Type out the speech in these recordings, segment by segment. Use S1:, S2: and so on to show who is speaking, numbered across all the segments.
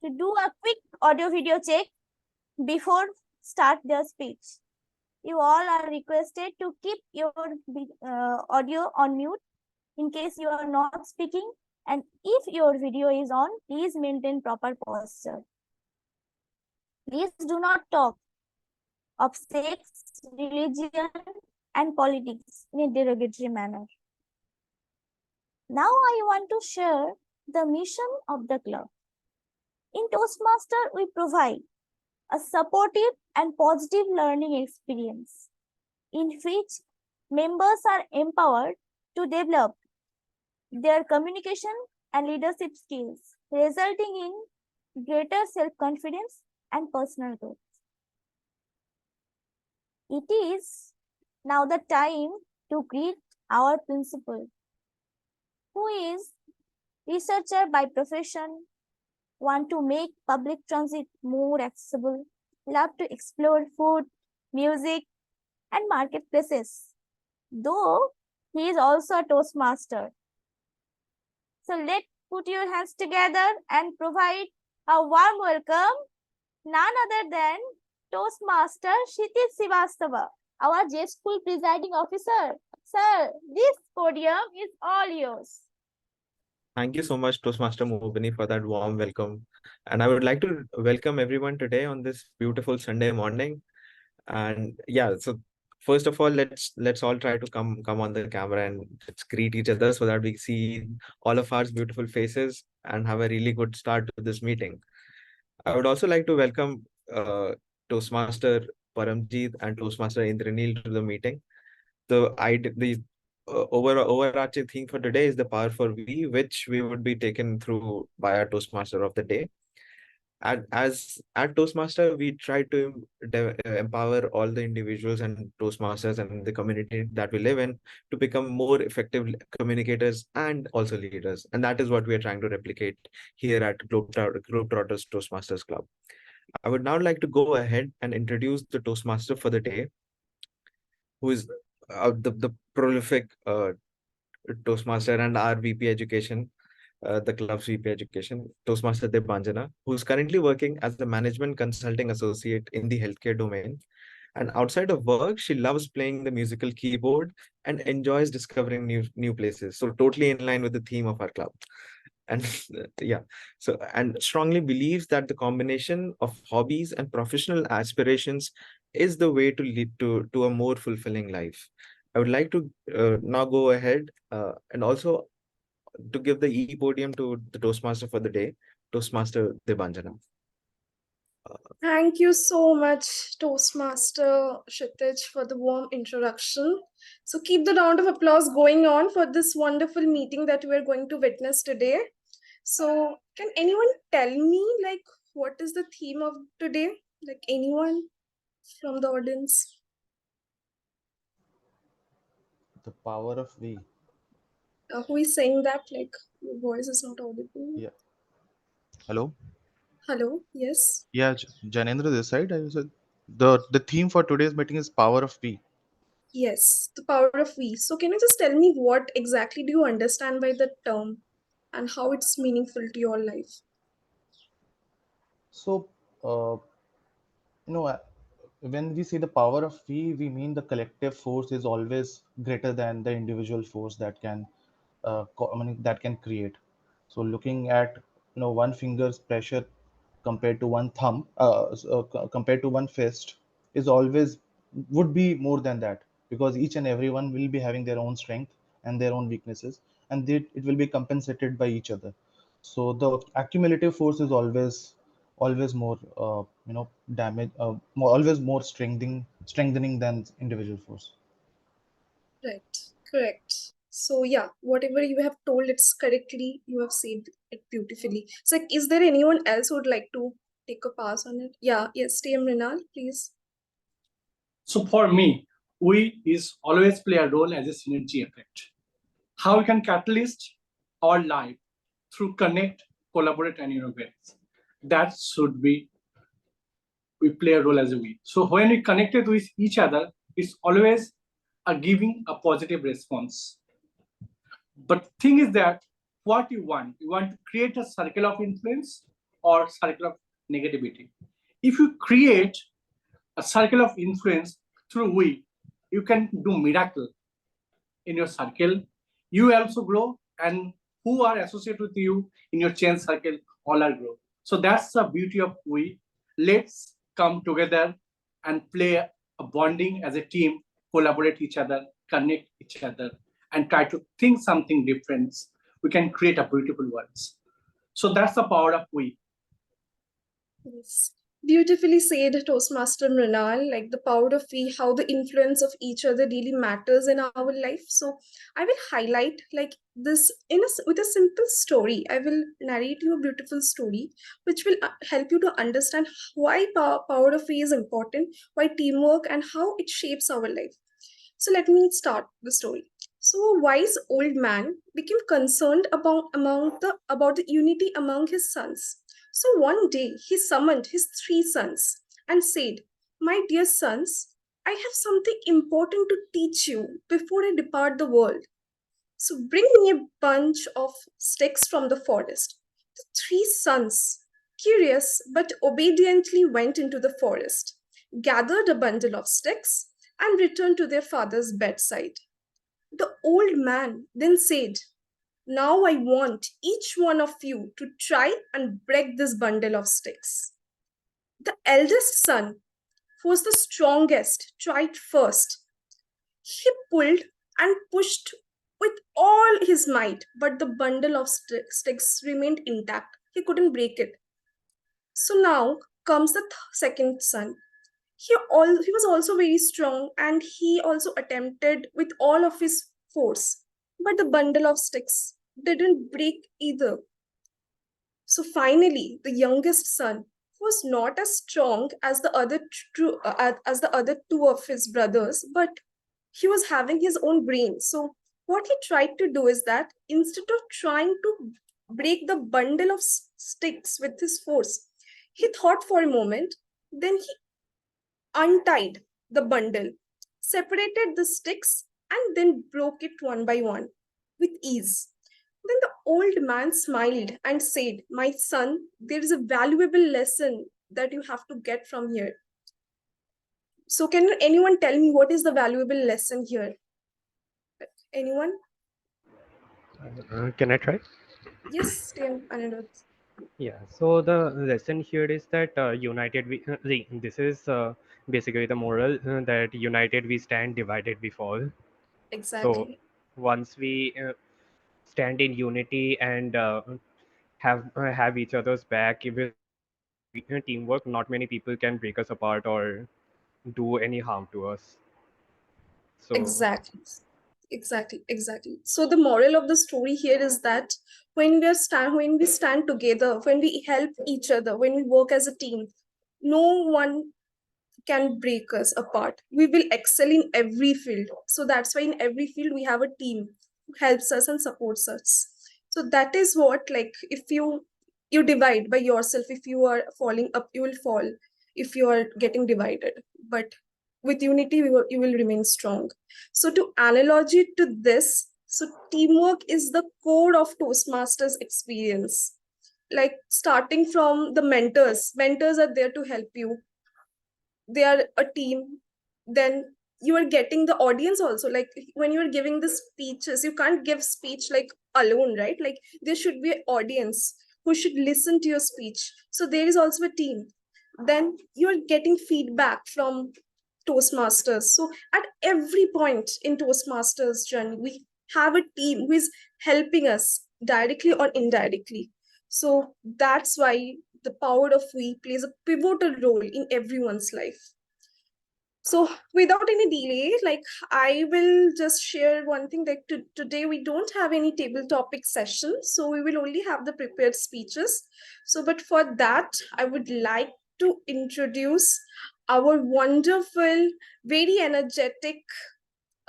S1: to do a quick audio video check before start their speech. You all are requested to keep your audio on mute in case you are not speaking, and if your video is on, please maintain proper posture. Please do not talk of sex, religion, and politics in a derogatory manner. Now I want to share the mission of the club. In Toastmaster, we provide a supportive and positive learning experience in which members are empowered to develop their communication and leadership skills, resulting in greater self-confidence and personal growth. It is now the time to greet our principal, who is researcher by profession, want to make public transit more accessible, love to explore food, music, and marketplaces, though he is also a Toastmaster. So let's put your hands together and provide a warm welcome, none other than Toastmaster Kshitij Srivastava, our J-School presiding officer. Sir, this podium is all yours.
S2: Thank you so much, Toastmaster Mubini, for that warm welcome. And I would like to welcome everyone today on this beautiful Sunday morning. And yeah, so first of all, let's all try to come on the camera and let's greet each other so that we see all of our beautiful faces and have a really good start to this meeting. I would also like to welcome Toastmaster Paramjeet and Toastmaster Indranil to the meeting. The overarching theme for today is the power for we, which we would be taken through by our Toastmaster of the day. At Toastmaster, we try to empower all the individuals and Toastmasters and the community that we live in to become more effective communicators and also leaders. And that is what we are trying to replicate here at Globetrotters Toastmasters Club. I would now like to go ahead and introduce the Toastmaster for the day, who is the prolific Toastmaster and our VP Education, the club's VP Education, Toastmaster Debanjana, who's currently working as the Management Consulting Associate in the healthcare domain. And outside of work, she loves playing the musical keyboard and enjoys discovering new places. So totally in line with the theme of our club. And yeah, so and strongly believes that the combination of hobbies and professional aspirations is the way to lead to a more fulfilling life. I would like to now go ahead and also to give the podium to the Toastmaster for the day, Toastmaster Debanjana.
S3: Thank you so much, Toastmaster Kshitij, for the warm introduction. So keep the round of applause going on for this wonderful meeting that we are going to witness today. So can anyone tell me, like, what is the theme of today? Like, anyone from the audience?
S4: The power of we.
S3: Who is saying that? Like, your voice is not audible.
S4: Yeah. Hello.
S3: Hello. Yes.
S4: Yeah, Janendra this side. I said the theme for today's meeting is power of we.
S3: Yes, the power of we. So can you just tell me what exactly do you understand by the term and how it's meaningful to your life?
S4: So, when we say the power of we mean the collective force is always greater than the individual force that can, that can create. So, looking at one finger's pressure compared to one thumb, compared to one fist, is always would be more than that, because each and everyone will be having their own strength and their own weaknesses, and it will be compensated by each other. So the accumulative force is always more damage, always more strengthening than individual force.
S3: Right, correct. So yeah, whatever you have told, it's correctly, you have said it beautifully. So like, is there anyone else who would like to take a pass on it? Yeah, yes, TM Rinal, please.
S5: So for me, we is always play a role as a synergy effect. How we can catalyst our life through connect, collaborate, and innovate. That should be we play a role as a we. So when we connected with each other, it's always a giving a positive response. But thing is that what you want to create a circle of influence or circle of negativity. If you create a circle of influence through we, you can do miracle in your circle. You also grow, and who are associated with you in your chain circle all are grow. So that's the beauty of we. Let's come together and play a bonding as a team, collaborate each other, connect each other, and try to think something different. We can create a beautiful world. So that's the power of we.
S3: Yes. Beautifully said, Toastmaster Mrinal, like the power of we, how the influence of each other really matters in our life. So I will highlight like this with a simple story. I will narrate you a beautiful story, which will help you to understand why power of we is important, why teamwork, and how it shapes our life. So let me start the story. So a wise old man became concerned about the unity among his sons. So one day he summoned his 3 sons and said, "My dear sons, I have something important to teach you before I depart the world. So bring me a bunch of sticks from the forest." The 3 sons, curious but obediently, went into the forest, gathered a bundle of sticks, and returned to their father's bedside. The old man then said, "Now I want each one of you to try and break this bundle of sticks." The eldest son, who was the strongest, tried first. He pulled and pushed with all his might, but the bundle of sticks remained intact. He couldn't break it. So now comes the second son. He was also very strong, and he also attempted with all of his force, but the bundle of sticks didn't break either. So finally, the youngest son was not as strong as the as the other 2 of his brothers, but he was having his own brain. So what he tried to do is that instead of trying to break the bundle of sticks with his force, he thought for a moment, then he untied the bundle, separated the sticks, and then broke it one by one with ease. Then the old man smiled and said, "My son, there is a valuable lesson that you have to get from here." So, can anyone tell me what is the valuable lesson here? Anyone?
S6: Can I try?
S3: Yes, Anirudh.
S6: Yeah. So the lesson here is that united we this is basically the moral that united we stand, divided we fall. So
S3: Exactly.
S6: once we stand in unity and have each other's back with teamwork, not many people can break us apart or do any harm to us. So
S3: Exactly. Exactly. So the moral of the story here is that when we stand together, when we help each other, when we work as a team, no one can break us apart. We will excel in every field. So that's why in every field we have a team who helps us and supports us. So that is what, like, if you divide by yourself, if you are falling up, you will fall if you are getting divided. But with unity, you will remain strong. So to analogy to this, so teamwork is the core of Toastmasters experience. Like starting from the mentors are there to help you. They are a team. Then you are getting the audience also, like when you are giving the speeches, you can't give speech like alone, right? Like there should be an audience who should listen to your speech, so there is also a team. Then you are getting feedback from Toastmasters. So at every point in Toastmasters journey, we have a team who is helping us directly or indirectly. So that's why the power of we plays a pivotal role in everyone's life. So without any delay, like I will just share one thing, that today we don't have any table topic session, so we will only have the prepared speeches. So but for that, I would like to introduce our wonderful, very energetic,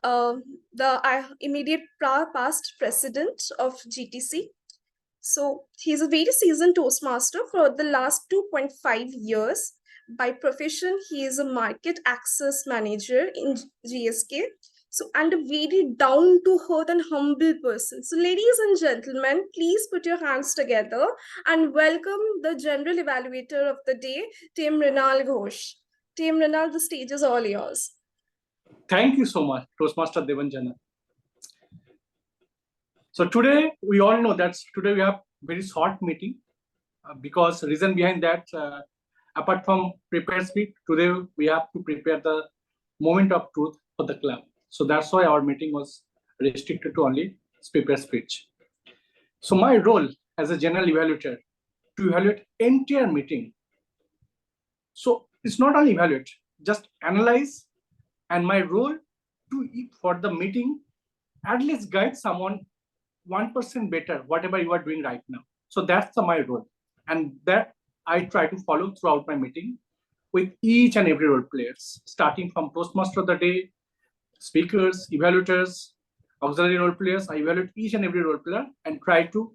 S3: the immediate past president of GTC. So he's a very seasoned Toastmaster for the last 2.5 years. By profession, he is a market access manager in GSK. So, and a very down to earth and humble person. So, ladies and gentlemen, please put your hands together and welcome the general evaluator of the day, Team Rinal Ghosh. Team Rinal, the stage is all yours.
S5: Thank you so much, Toastmaster Devanjana. So today, we all know that today we have very short meeting because reason behind that, apart from prepare speak, today we have to prepare the moment of truth for the club. So that's why our meeting was restricted to only prepare speech. So my role as a general evaluator to evaluate entire meeting. So it's not only evaluate, just analyze, and my role to for the meeting at least guide someone 1% better whatever you are doing right now. So that's my role, and that I try to follow throughout my meeting with each and every role players, starting from Toastmaster of the day, speakers, evaluators, auxiliary role players. I evaluate each and every role player and try to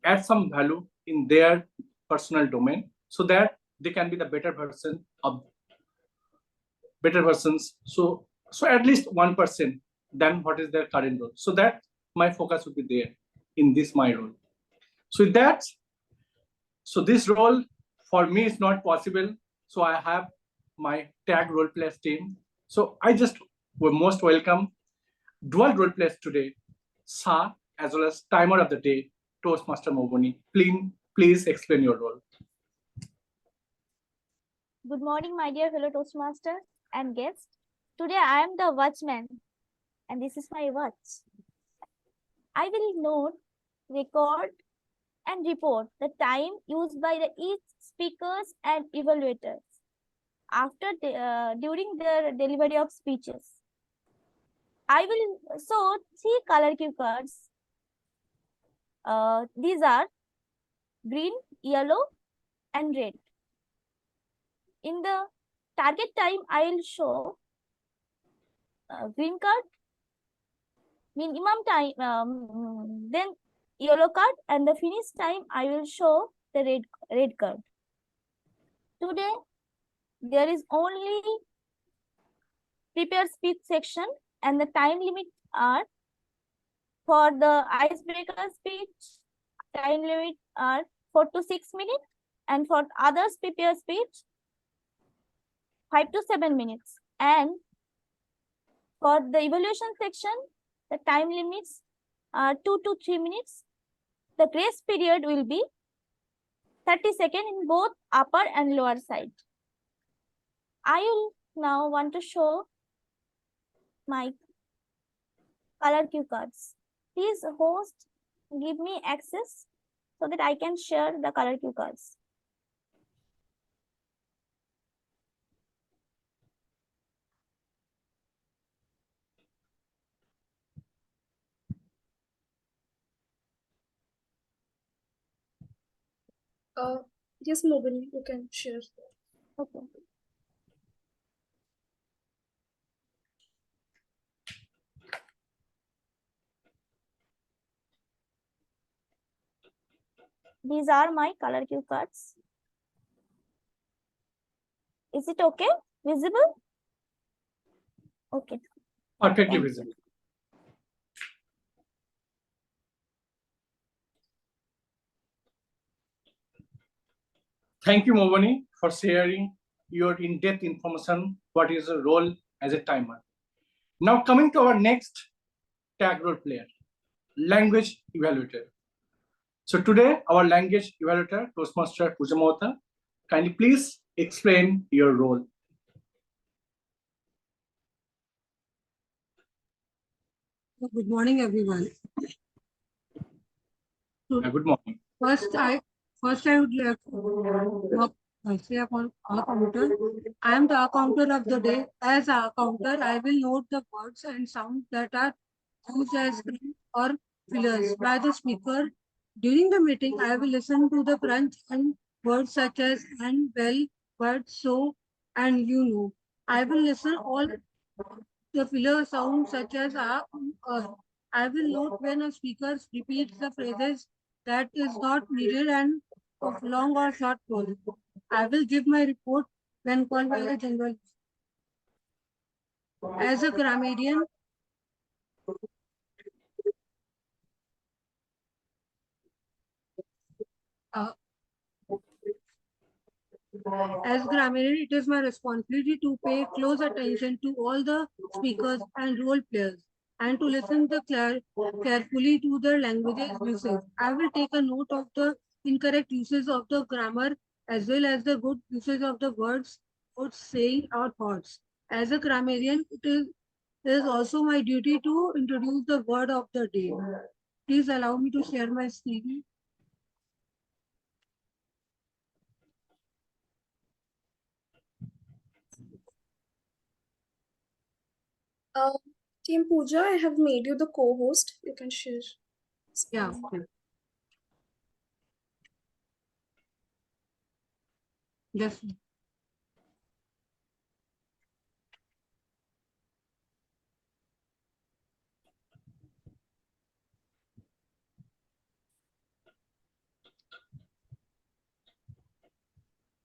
S5: add some value in their personal domain so that they can be the better version of better persons. So at least 1% than what is their current role. So that my focus would be there in this my role. So with that, so this role for me is not possible. So I have my tag role players team. So I just will most welcome dual role players today, Sa as well as timer of the day, Toastmaster Mogoni. Please explain your role.
S1: Good morning, my dear fellow Toastmasters and guests. Today I am the watchman, and this is my watch. I will note, record, and report the time used by each speakers and evaluators during their delivery of speeches. I will show 3 color cue cards. These are green, yellow, and red. In the target time, I will show green card, minimum time, then yellow card, and the finish time I will show the red card. Today, there is only prepare speech section, and the time limit are for the icebreaker speech, time limit are 4 to 6 minutes, and for others prepare speech, 5 to 7 minutes. And for the evaluation section, the time limits are 2 to 3 minutes. The grace period will be 30 seconds in both upper and lower side. I will now want to show my color cue cards. Please host give me access so that I can share the color cue cards.
S3: Yes, Mogani, you can share.
S1: Okay. These are my color cue cards. Is it okay? Visible? Okay.
S5: Perfectly visible. Thank you, Mogoni, for sharing your in-depth information, what is the role as a timer. Now coming to our next tag role player, language evaluator. So today, our language evaluator, Toastmaster Pujamota, kindly please explain your role.
S7: Good morning, everyone.
S5: Good morning.
S7: First, I would like to say upon our counter. I am the counter of the day. As a counter, I will note the words and sounds that are used as or fillers by the speaker. During the meeting, I will listen to the crunch and words such as and, well, but, so, and you know. I will listen all the filler sounds such as I will note when a speaker repeats the phrases that is not needed and of long or short pause. I will give my report when called by the general. As a grammarian, Uh, as grammarian, it is my responsibility to pay close attention to all the speakers and role players and to listen carefully to their language's usage. I will take a note of the incorrect uses of the grammar as well as the good usage of the words or saying our thoughts. As a grammarian, it is also my duty to introduce the word of the day. Please allow me to share my screen.
S3: Team Pooja, I have made you the co-host. You can share.
S7: Yeah. Yes.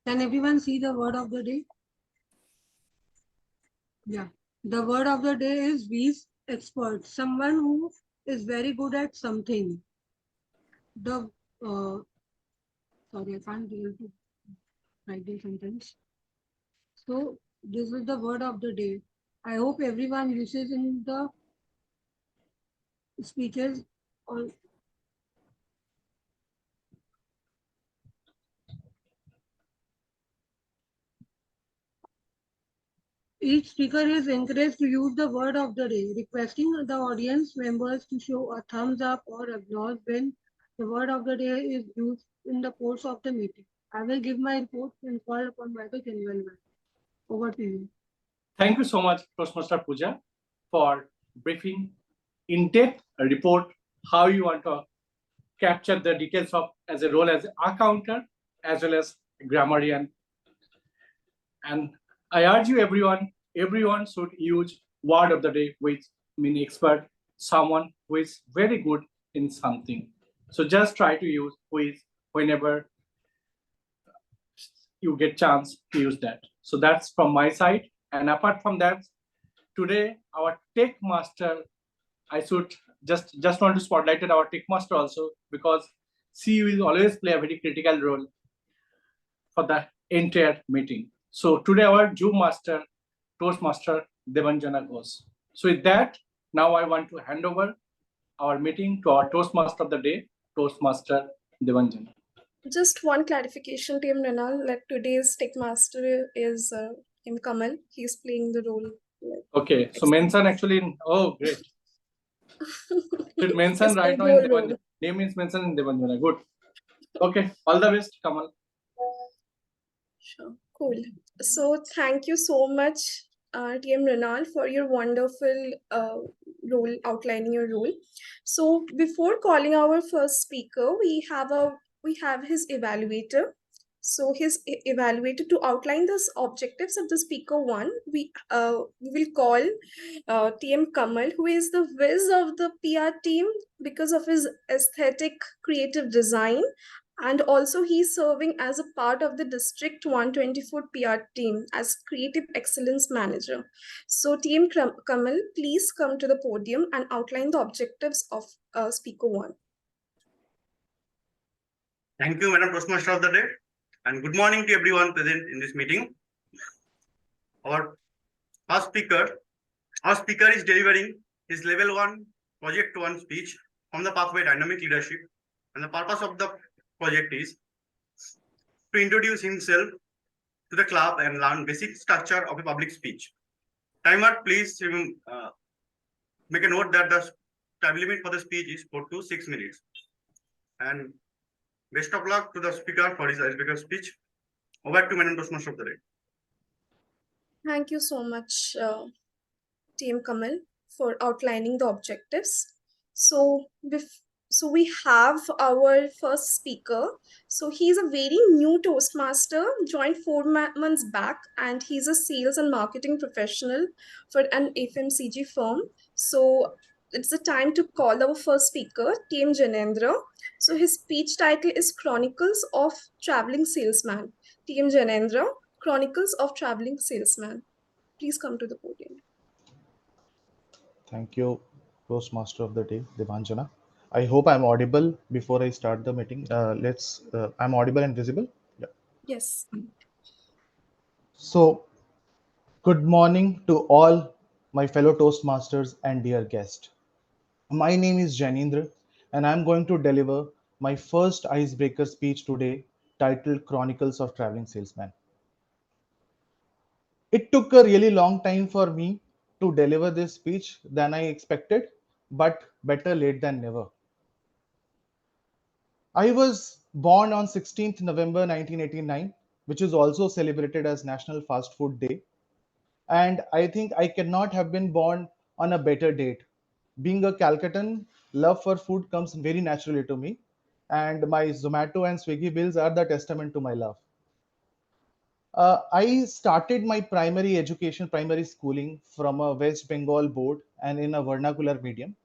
S7: Can everyone see the word of the day? Yeah. The word of the day is whiz expert, someone who is very good at something. The sorry, I can't be able to write the sentence. So this is the word of the day. I hope everyone uses in the speeches or each speaker is encouraged to use the word of the day, requesting the audience members to show a thumbs up or applause when the word of the day is used in the course of the meeting. I will give my report and call upon Michael Kenwell. Over to you.
S5: Thank you so much, Toastmaster Pooja, for briefing in-depth report how you want to capture the details of as a role as accountant as well as grammarian. And I urge you everyone should use word of the day with expert, someone who is very good in something. So just try to use with whenever you get chance to use that. So that's from my side. And apart from that, today our tech master, I should just want to spotlight our tech master also, because she will always play a very critical role for the entire meeting. So today our Zoom master, Toastmaster Devanjana goes. So with that, now I want to hand over our meeting to our Toastmaster of the day, Toastmaster Devanjana.
S3: Just one clarification, Team Renal, like today's tech master is Team Kamal. He's playing the role.
S5: Okay, so mention actually in, oh great. Should mention
S3: It's
S5: right
S3: the
S5: now in
S3: whole
S5: Devanjana.
S3: role.
S5: Name is mentioned in Devanjana. Good. Okay, all the best, Kamal.
S3: Sure. Cool. So thank you so much, TM Renal, for your wonderful role, outlining your role. So before calling our first speaker, we have his evaluator. So his evaluator to outline the objectives of the speaker one. We will call TM Kamal, who is the whiz of the PR team because of his aesthetic creative design, and also he's serving as a part of the district 124 PR team as creative excellence manager. So team Kamal, please come to the podium and outline the objectives of speaker one.
S8: Thank you, Madam Toastmaster of the day, and good morning to everyone present in this meeting. Our first speaker is delivering his level 1 project 1 speech from the pathway dynamic leadership, and the purpose of the project is to introduce himself to the club and learn basic structure of a public speech. Timer, please make a note that the time limit for the speech is 4 to 6 minutes. And best of luck to the speaker for his icebreaker speech. Over to Madam Toastmaster of the day.
S3: Thank you so much, Team Kamal, for outlining the objectives. So, so we have our first speaker. So he's a very new Toastmaster, joined 4 months back, and he's a sales and marketing professional for an FMCG firm. So it's the time to call our first speaker, Team Janendra. So his speech title is Chronicles of Traveling Salesman. Team Janendra, Chronicles of Traveling Salesman. Please come to the podium.
S4: Thank you, Toastmaster of the day, Devanjana. I hope I'm audible before I start the meeting. I'm audible and visible. Yeah.
S3: Yes.
S4: So, good morning to all my fellow Toastmasters and dear guest. My name is Janindra, and I'm going to deliver my first icebreaker speech today, titled Chronicles of Traveling Salesman. It took a really long time for me to deliver this speech than I expected, but better late than never. I was born on 16th November 1989, which is also celebrated as National Fast Food Day. And I think I cannot have been born on a better date. Being a Calcuttan, love for food comes very naturally to me. And my Zomato and Swiggy bills are the testament to my love. I started my primary education, primary schooling from a West Bengal board and in a vernacular medium.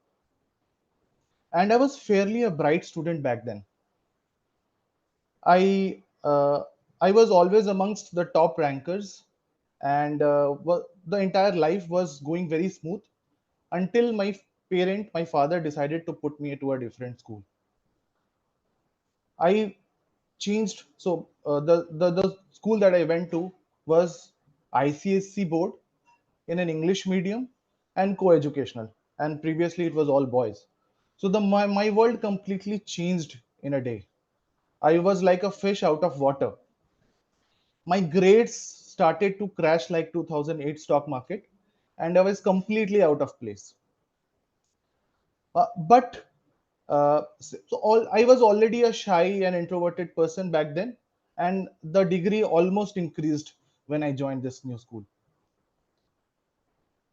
S4: And I was fairly a bright student back then. I uh, I was always amongst the top rankers, and the entire life was going very smooth until my father, decided to put me to a different school. I changed. So the school that I went to was ICSC board in an English medium and co-educational, and previously it was all boys. So my world completely changed in a day. I was like a fish out of water. My grades started to crash like 2008 stock market, and I was completely out of place. But so all I was already a shy and introverted person back then, and the degree almost increased when I joined this new school.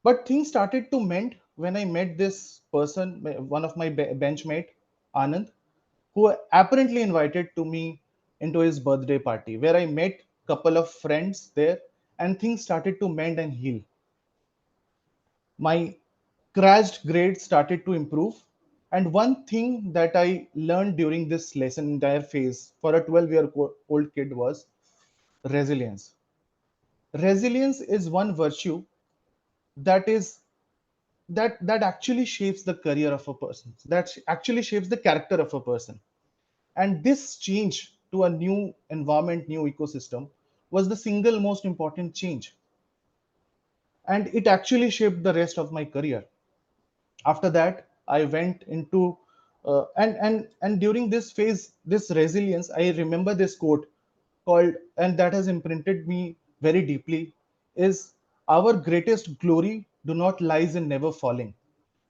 S4: But things started to mend when I met this person, one of my benchmate, Anand, who apparently invited to me into his birthday party, where I met couple of friends there, and things started to mend and heal. My crashed grades started to improve. And one thing that I learned during this lesson entire phase for a 12-year-old kid was resilience. Resilience is one virtue that is that actually shapes the career of a person, that actually shapes the character of a person. And this change to a new environment, new ecosystem, was the single most important change, and it actually shaped the rest of my career. After that, I went into and during this phase, this resilience, I remember this quote called, and that has imprinted me very deeply, is our greatest glory do not lies in never falling,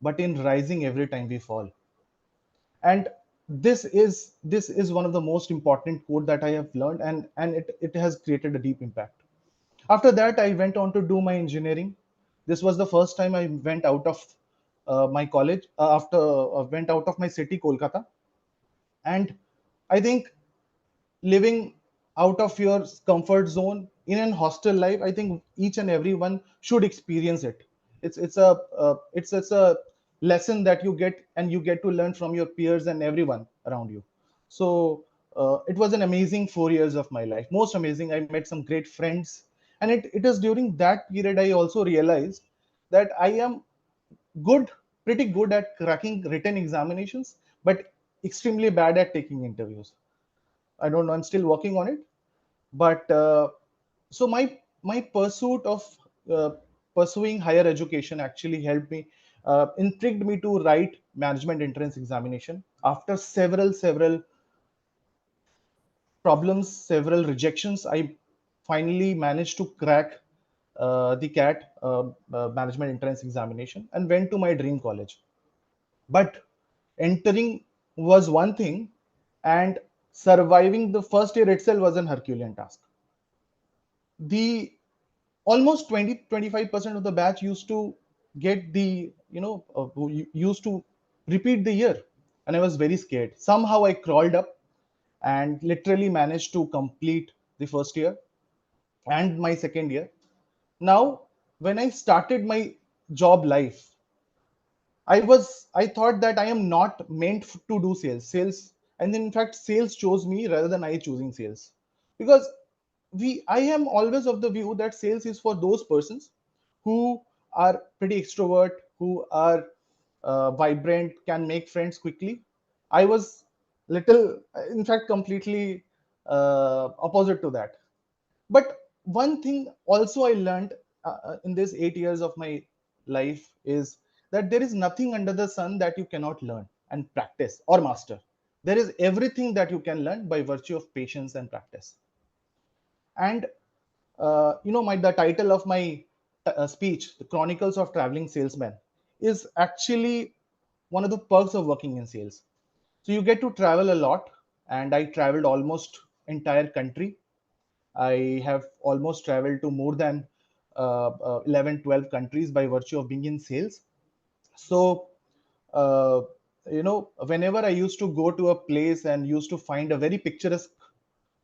S4: but in rising every time we fall. And this is one of the most important quote that I have learned, and it has created a deep impact. After that, I went on to do my engineering. This was the first time I went out of my college, after went out of my city, Kolkata. And I think living out of your comfort zone in an hostel life, I think each and everyone should experience it. It's a lesson that you get, and you get to learn from your peers and everyone around you. So it was an amazing 4 years of my life, most amazing. I met some great friends, and it is during that period I also realized that I am good, pretty good at cracking written examinations, but extremely bad at taking interviews. I don't know, I'm still working on it. But so my pursuit of uh, pursuing higher education actually helped me, intrigued me to write management entrance examination. After several problems, several rejections, I finally managed to crack the CAT, management entrance examination, and went to my dream college. But entering was one thing, and surviving the first year itself was an Herculean task. The almost 20-25% of the batch used to get the, who used to repeat the year, and I was very scared. Somehow I crawled up and literally managed to complete the first year and my second year. Now, when I started my job life, I thought that I am not meant to do sales, and in fact, sales chose me rather than I choosing sales, because I am always of the view that sales is for those persons who are pretty extrovert, who are vibrant, can make friends quickly, I was little, in fact, completely opposite to that. But one thing also I learned in this 8 years of my life is that there is nothing under the sun that you cannot learn and practice or master. There is everything that you can learn by virtue of patience and practice. And the title of my speech, The Chronicles of Traveling Salesman, is actually one of the perks of working in sales. So you get to travel a lot, and I traveled almost entire country. I have almost traveled to more than 11, 12 countries by virtue of being in sales. So, uh, whenever I used to go to a place and used to find a very picturesque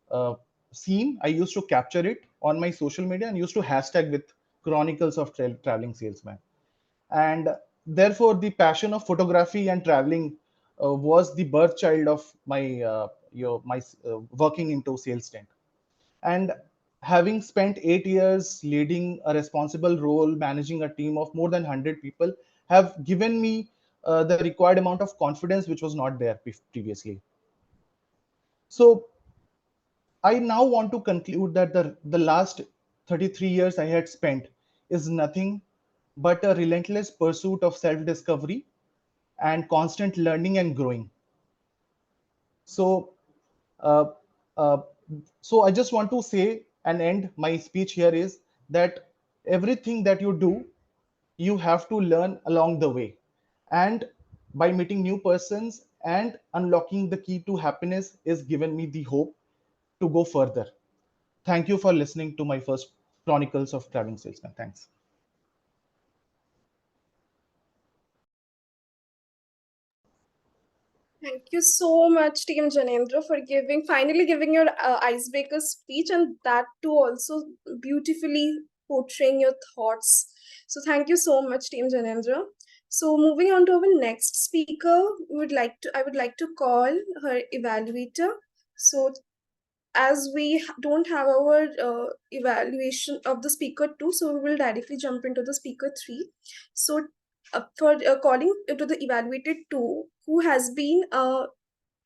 S4: uh, scene, I used to capture it on my social media and used to hashtag with Chronicles of Traveling Salesman. And therefore, the passion of photography and traveling was the birth child of my working into sales tent. And having spent 8 years leading a responsible role, managing a team of more than 100 people, have given me the required amount of confidence which was not there previously. So I now want to conclude that the last 33 years I had spent is nothing but a relentless pursuit of self discovery and constant learning and growing. So, uh, uh, so I just want to say and end my speech here is that everything that you do, you have to learn along the way. And by meeting new persons and unlocking the key to happiness is given me the hope to go further. Thank you for listening to my first Chronicles of Traveling Salesman. Thanks.
S3: Thank you so much, Team Janendra, for finally giving your icebreaker speech, and that too also beautifully portraying your thoughts. So thank you so much, Team Janendra. So moving on to our next speaker, I would like to call her evaluator. So as we don't have our evaluation of the speaker two, so we will directly jump into the speaker three. So for calling to the evaluated two, who has been a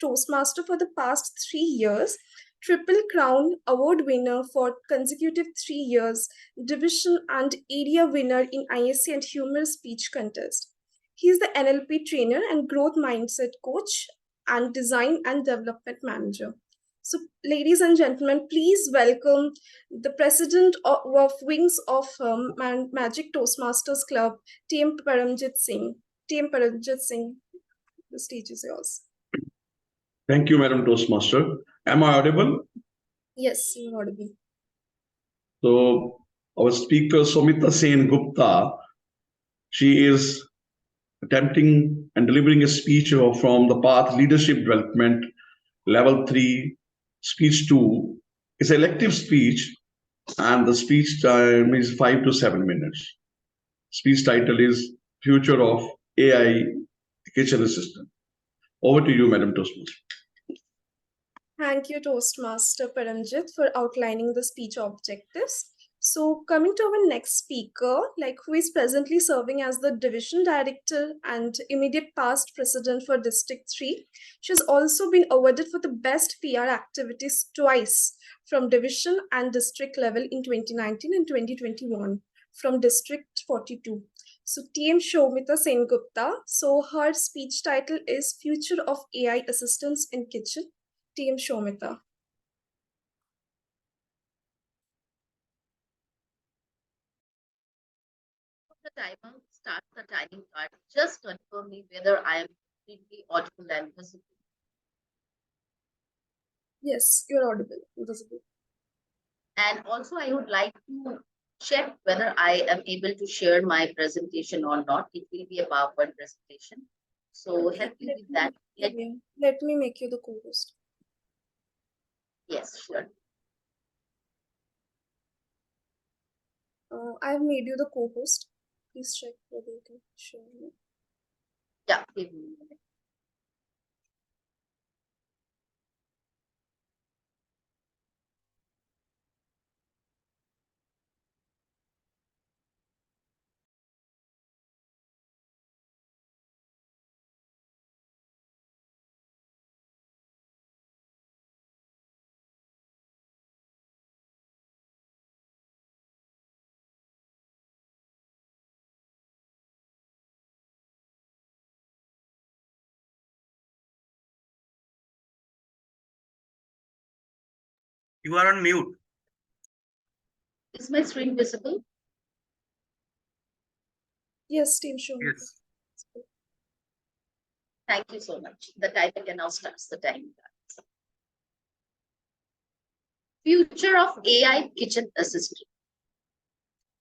S3: Toastmaster for the past 3 years, Triple Crown Award winner for consecutive 3 years, division and area winner in ISC and humorous speech contest. He is the NLP trainer and growth mindset coach and design and development manager. So, ladies and gentlemen, please welcome the president of Wings of Magic Toastmasters Club, Team Paramjit Singh. Team Paramjit Singh, the stage is yours.
S9: Thank you, Madam Toastmaster. Am I audible?
S3: Yes, you're audible.
S9: So, our speaker, Somita Sen Gupta, she is attempting and delivering a speech from the Path Leadership Development Level 3, Speech 2. It's an elective speech, and the speech time is 5 to 7 minutes. Speech title is Future of AI Kitchen Assistant. Over to you, Madam Toastmaster.
S3: Thank you, Toastmaster Paramjit, for outlining the speech objectives. So, coming to our next speaker, who is presently serving as the division director and immediate past president for District 3. She has also been awarded for the best PR activities twice from division and district level in 2019 and 2021 from District 42. So, TM Shomita Sengupta. So, her speech title is Future of AI Assistance in Kitchen. Team Shomita.
S10: The timer starts the timing card. Just confirm me whether I am completely audible and visible.
S3: Yes, you're audible, visible.
S10: And also, I would like to check whether I am able to share my presentation or not. It will be a PowerPoint presentation. So help me with that.
S3: Let me make you the co-host.
S10: Yes, sure.
S3: I've made you the co-host. Please check whether you can share.
S10: Yeah, give me a minute.
S8: You are on mute.
S10: Is my screen visible?
S3: Yes, team show.
S8: Yes.
S10: Thank you so much. The timer can now starts the time. Future of AI kitchen assistant.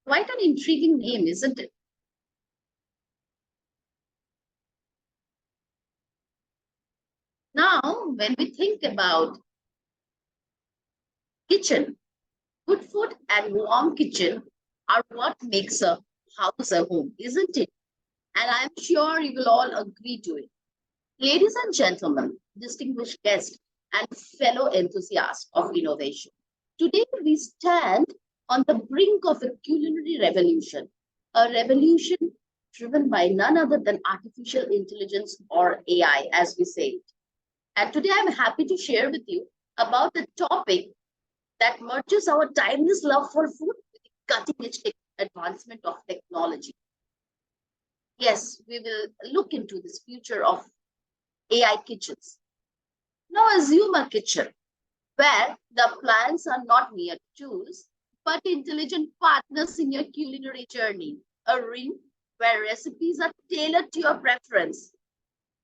S10: Quite an intriguing name, isn't it? Now, when we think about kitchen, good food and warm kitchen are what makes a house a home, isn't it? And I'm sure you will all agree to it. Ladies and gentlemen, distinguished guests, and fellow enthusiasts of innovation, today we stand on the brink of a culinary revolution, a revolution driven by none other than artificial intelligence or AI, as we say it. And today I'm happy to share with you about the topic that merges our timeless love for food with the cutting-edge advancement of technology. Yes, we will look into this future of AI kitchens. Now assume a kitchen where the appliances are not mere tools, but intelligent partners in your culinary journey. A ring where recipes are tailored to your preference.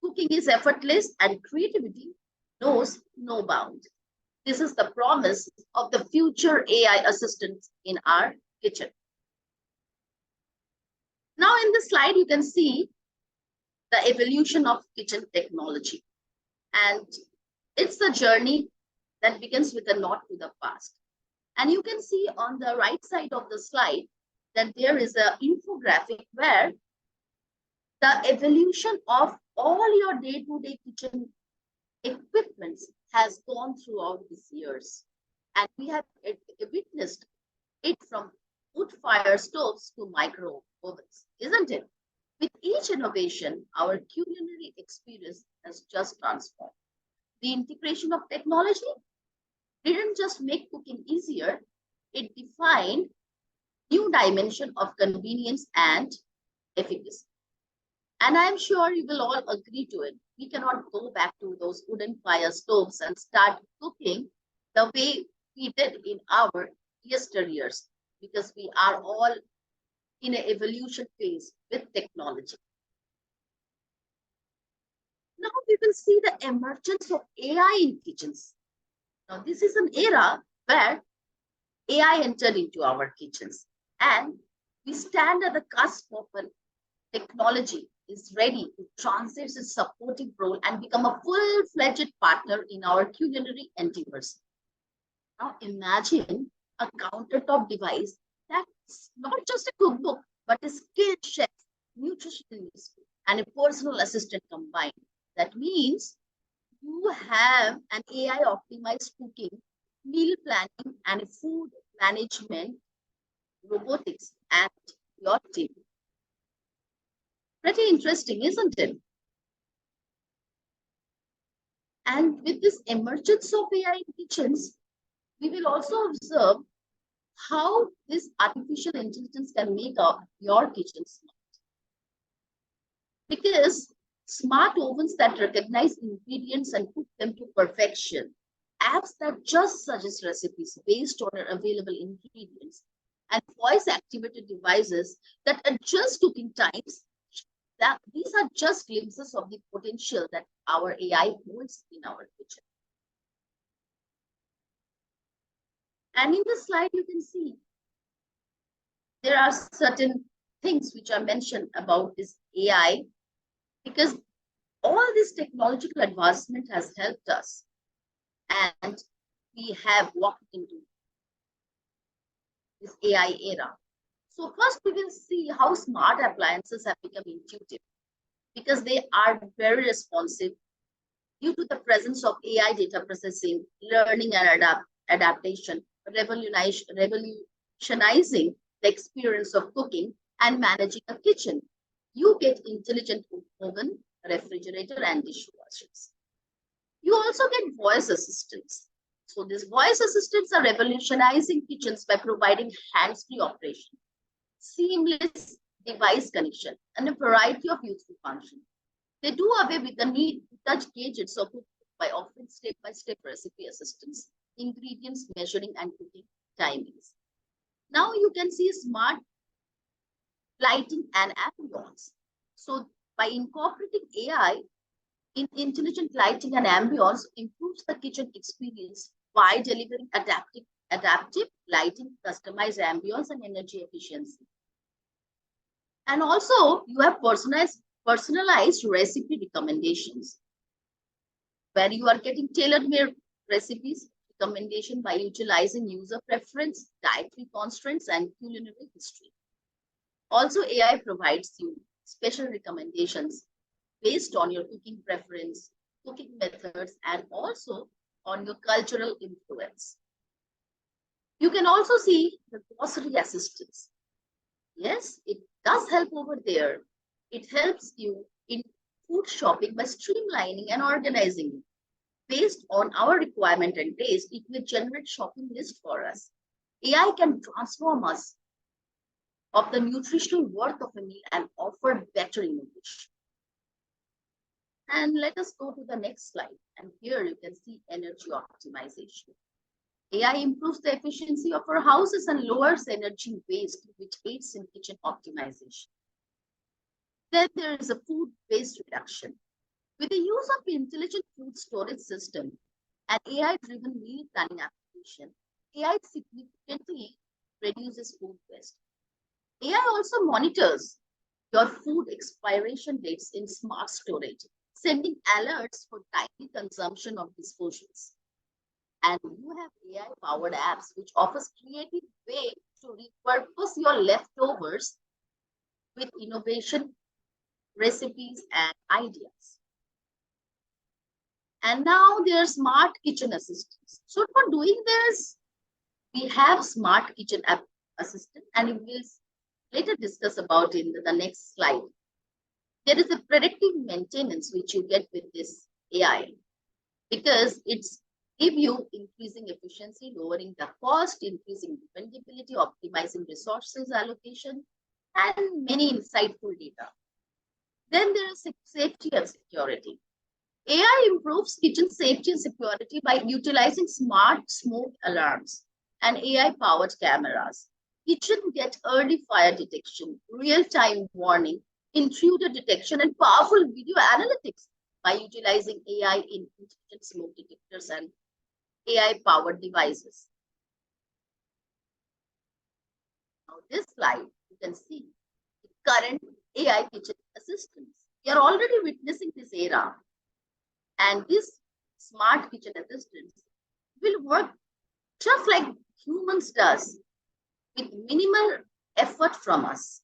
S10: Cooking is effortless and creativity knows no bound. This is the promise of the future AI assistants in our kitchen. Now in the slide, you can see the evolution of kitchen technology. And it's the journey that begins with a nod to the past. And you can see on the right side of the slide that there is an infographic where the evolution of all your day-to-day kitchen equipments has gone throughout these years. And we have witnessed it from wood fire stoves to micro ovens, isn't it? With each innovation, our culinary experience has just transformed. The integration of technology didn't just make cooking easier, it defined new dimension of convenience and efficacy. And I'm sure you will all agree to it. We cannot go back to those wooden fire stoves and start cooking the way we did in our yesteryears, because we are all in an evolution phase with technology. Now we will see the emergence of AI in kitchens. Now this is an era where AI entered into our kitchens, and we stand at the cusp of a technology is ready to transit its supportive role and become a full-fledged partner in our culinary endeavors. Now imagine a countertop device that's not just a cookbook, but a skilled chef, nutritionist, and a personal assistant combined. That means you have an AI optimized cooking, meal planning, and food management, robotics at your table. Pretty interesting, isn't it? And with this emergence of AI in kitchens, we will also observe how this artificial intelligence can make your kitchen smart. Because smart ovens that recognize ingredients and cook them to perfection, apps that just suggest recipes based on available ingredients, and voice-activated devices that adjust cooking times, that these are just glimpses of the potential that our AI holds in our kitchen. And in the slide, you can see there are certain things which are mentioned about this AI, because all this technological advancement has helped us, and we have walked into this AI era. So first we will see how smart appliances have become intuitive, because they are very responsive due to the presence of AI data processing, learning and adaptation, revolutionizing the experience of cooking and managing a kitchen. You get intelligent oven, refrigerator, and dishwashers. You also get voice assistants. So these voice assistants are revolutionizing kitchens by providing hands-free operation, seamless device connection, and a variety of useful functions. They do away with the need to touch gadgets or cook by offering step-by-step recipe assistance. ingredients measuring and cooking timings. Now you can see smart lighting and ambience. So by incorporating AI in intelligent lighting and ambience improves the kitchen experience by delivering adaptive lighting, customized ambience, and energy efficiency. And also, you have personalized recipe recommendations, where you are getting tailor-made recipes recommendation by utilizing user preference, dietary constraints, and culinary history. Also, AI provides you special recommendations based on your cooking preference, cooking methods, and also on your cultural influence. You can also see the grocery assistance. Yes, it does help over there. It helps you in food shopping by streamlining and organizing it. Based on our requirement and taste, it will generate shopping list for us. AI can transform us of the nutritional worth of a meal and offer better innovation. And let us go to the next slide. And here you can see energy optimization. AI improves the efficiency of our houses and lowers energy waste, which aids in kitchen optimization. Then there is a food waste reduction. With the use of intelligent food storage system and AI-driven meal planning application, AI significantly reduces food waste. AI also monitors your food expiration dates in smart storage, sending alerts for timely consumption of disposals. And you have AI-powered apps which offers creative way to repurpose your leftovers with innovation, recipes, and ideas. And now there's smart kitchen assistants. So for doing this, we have smart kitchen app assistant, and we will later discuss about in the next slide. There is a predictive maintenance which you get with this AI because it's give you increasing efficiency, lowering the cost, increasing dependability, optimizing resources allocation, and many insightful data. Then there is safety and security. AI improves kitchen safety and security by utilizing smart smoke alarms and AI-powered cameras. Kitchen get early fire detection, real-time warning, intruder detection, and powerful video analytics by utilizing AI in intelligent smoke detectors and AI-powered devices. Now, this slide, you can see the current AI kitchen assistants. We are already witnessing this era. And these smart kitchen assistants will work just like humans does, with minimal effort from us.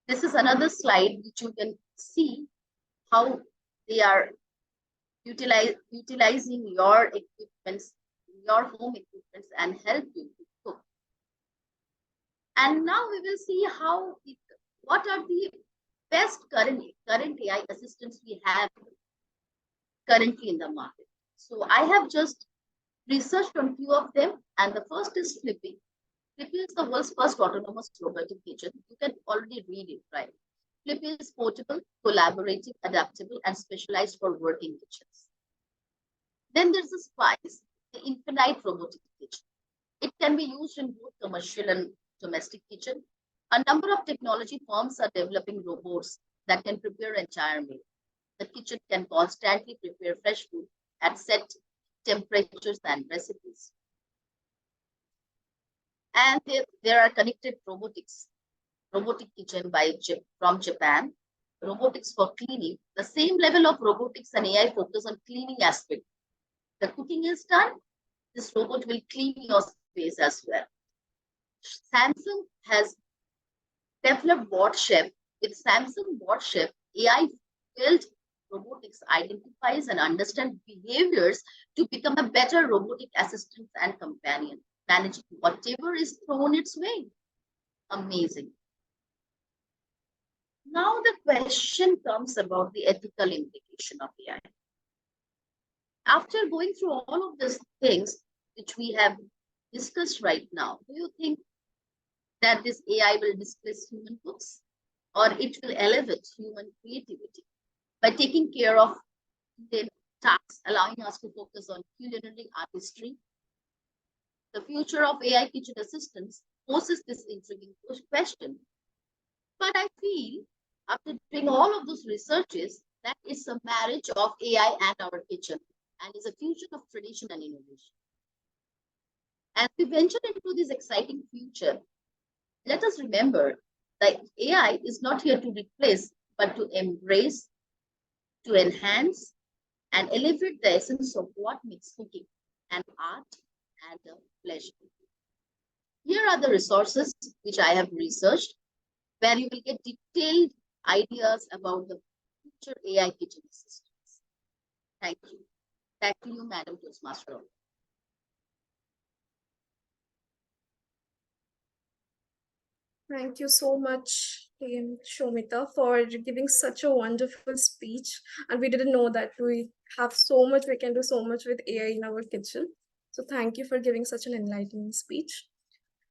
S10: This is another slide which you can see how they are utilizing your equipments, your home equipments, and help you to cook. And now we will see what are the best current AI assistants we have currently in the market. So I have just researched on few of them, and the first is Flippy. Flippy is the world's first autonomous robotic kitchen. You can already read it, right? Flippy is portable, collaborative, adaptable, and specialized for working kitchens. Then there's the Spice, the infinite robotic kitchen. It can be used in both commercial and domestic kitchen. A number of technology firms are developing robots that can prepare entire meal. The kitchen can constantly prepare fresh food at set temperatures and recipes. And there are connected robotic kitchen from Japan. Robotics for cleaning. The same level of robotics and AI focus on cleaning aspect. The cooking is done. This robot will clean your space as well. Samsung has developed Bot Chef. With Samsung Bot Chef, AI-built robotics identifies and understands behaviors to become a better robotic assistant and companion, managing whatever is thrown its way. Amazing. Now the question comes about the ethical implication of AI. After going through all of these things which we have discussed right now, do you think that this AI will displace human cooks, or it will elevate human creativity by taking care of tasks, allowing us to focus on culinary artistry. The future of AI kitchen assistants poses this intriguing question. But I feel, after doing all of those researches, that it's a marriage of AI and our kitchen, and is a fusion of tradition and innovation. As we venture into this exciting future, let us remember that AI is not here to replace, but to embrace, to enhance, and elevate the essence of what makes cooking an art and a pleasure. Here are the resources which I have researched, where you will get detailed ideas about the future AI kitchen assistants. Thank you. Back to you, Madam Toastmaster.
S3: Thank you so much, Shomita, for giving such a wonderful speech. And we didn't know that we have so much, we can do so much with AI in our kitchen. So thank you for giving such an enlightening speech.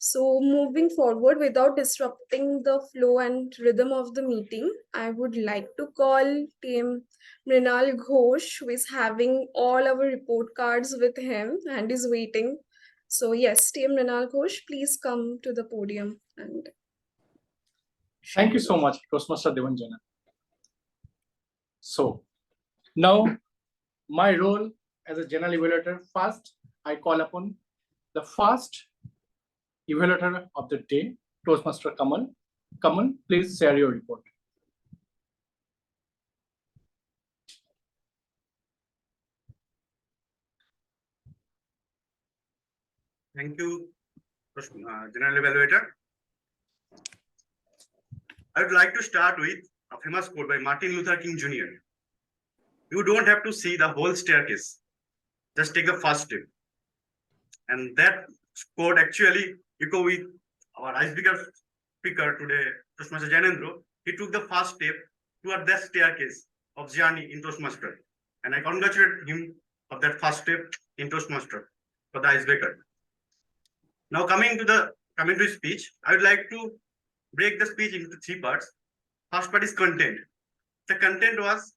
S3: So moving forward, without disrupting the flow and rhythm of the meeting, I would like to call Team Mrinal Ghosh, who is having all our report cards with him and is waiting. So yes, Team Mrinal Ghosh, please come to the podium and
S5: Thank you so much, Toastmaster Devanjana. So now my role as a general evaluator, first I call upon the first evaluator of the day, Toastmaster Kamal. Kamal, please share your report.
S8: Thank you, General Evaluator. I would like to start with a famous quote by Martin Luther King Jr. You don't have to see the whole staircase. Just take the first step. And that quote actually echo with our icebreaker speaker today, Toastmaster Janendra. He took the first step toward that staircase of journey in Toastmaster. And I congratulate him of that first step in Toastmaster for the icebreaker. Now coming to his speech, I would like to break the speech into three parts. First part is content. The content was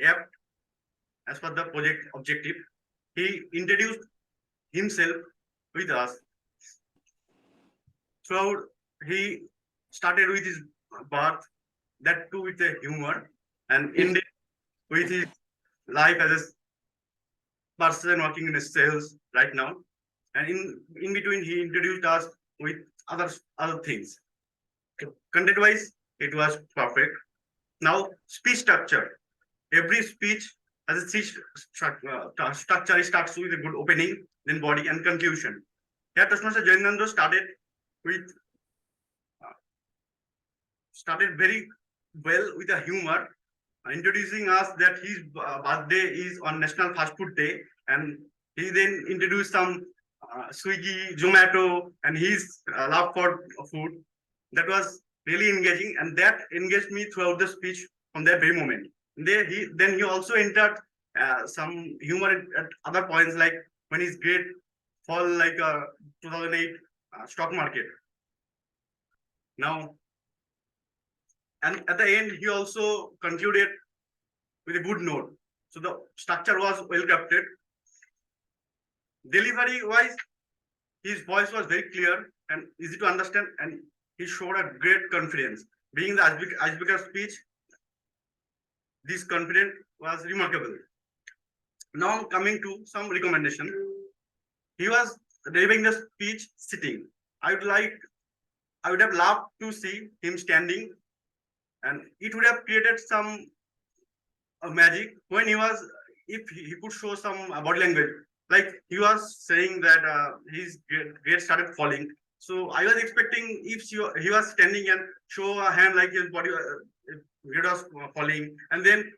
S8: apt as per the project objective. He introduced himself with us. So he started with his birth, that too with a humor, and ended with his life as a person working in sales right now. And in between, he introduced us with other things. Content wise, it was perfect. Now, speech structure. Every speech has a speech structure. It starts with a good opening, then body and conclusion. Here, Toastmaster Jainendra started very well with a humor, introducing us that his birthday is on National Fast Food Day, and he then introduced some Swiggy, Zomato, and his love for food. That was really engaging, and that engaged me throughout the speech from that very moment. Then he also entered some humor at other points, like when his grade fall like 2008 stock market. Now, and at the end, he also concluded with a good note. So the structure was well crafted. Delivery wise, his voice was very clear and easy to understand, and he showed a great confidence. Being the icebreaker speech, this confidence was remarkable. Now coming to some recommendation. He was delivering the speech sitting. I would have loved to see him standing, and it would have created some magic when if he could show some body language. Like he was saying that his grade started falling. So I was expecting if he was standing and show a hand like his body grade was falling, and then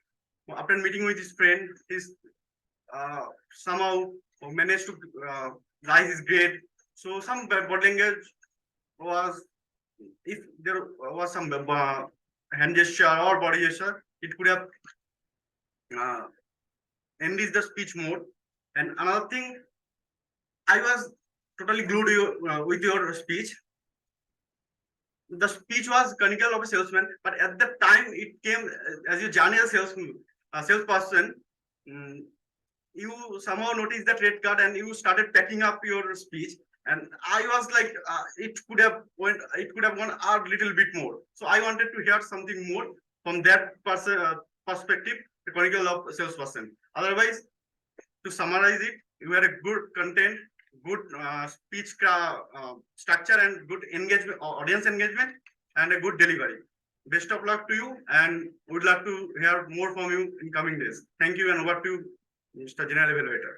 S8: after meeting with his friend, his somehow managed to rise his grade. So some body language was, if there was some hand gesture or body gesture, it could have enriched the speech more. And another thing, I was totally glued with your speech. The speech was chronicle of a salesman, but at the time it came as your journey as a salesperson. you somehow noticed that red card and you started packing up your speech. And I was like, it could have gone a little bit more. So I wanted to hear something more from that perspective, the chronicle of salesperson. Otherwise, to summarize it, you had a good content, good speech structure, and good engagement, audience engagement, and a good delivery. Best of luck to you, and would love to hear more from you in coming days. Thank you, and over to you, Mr. General Evaluator.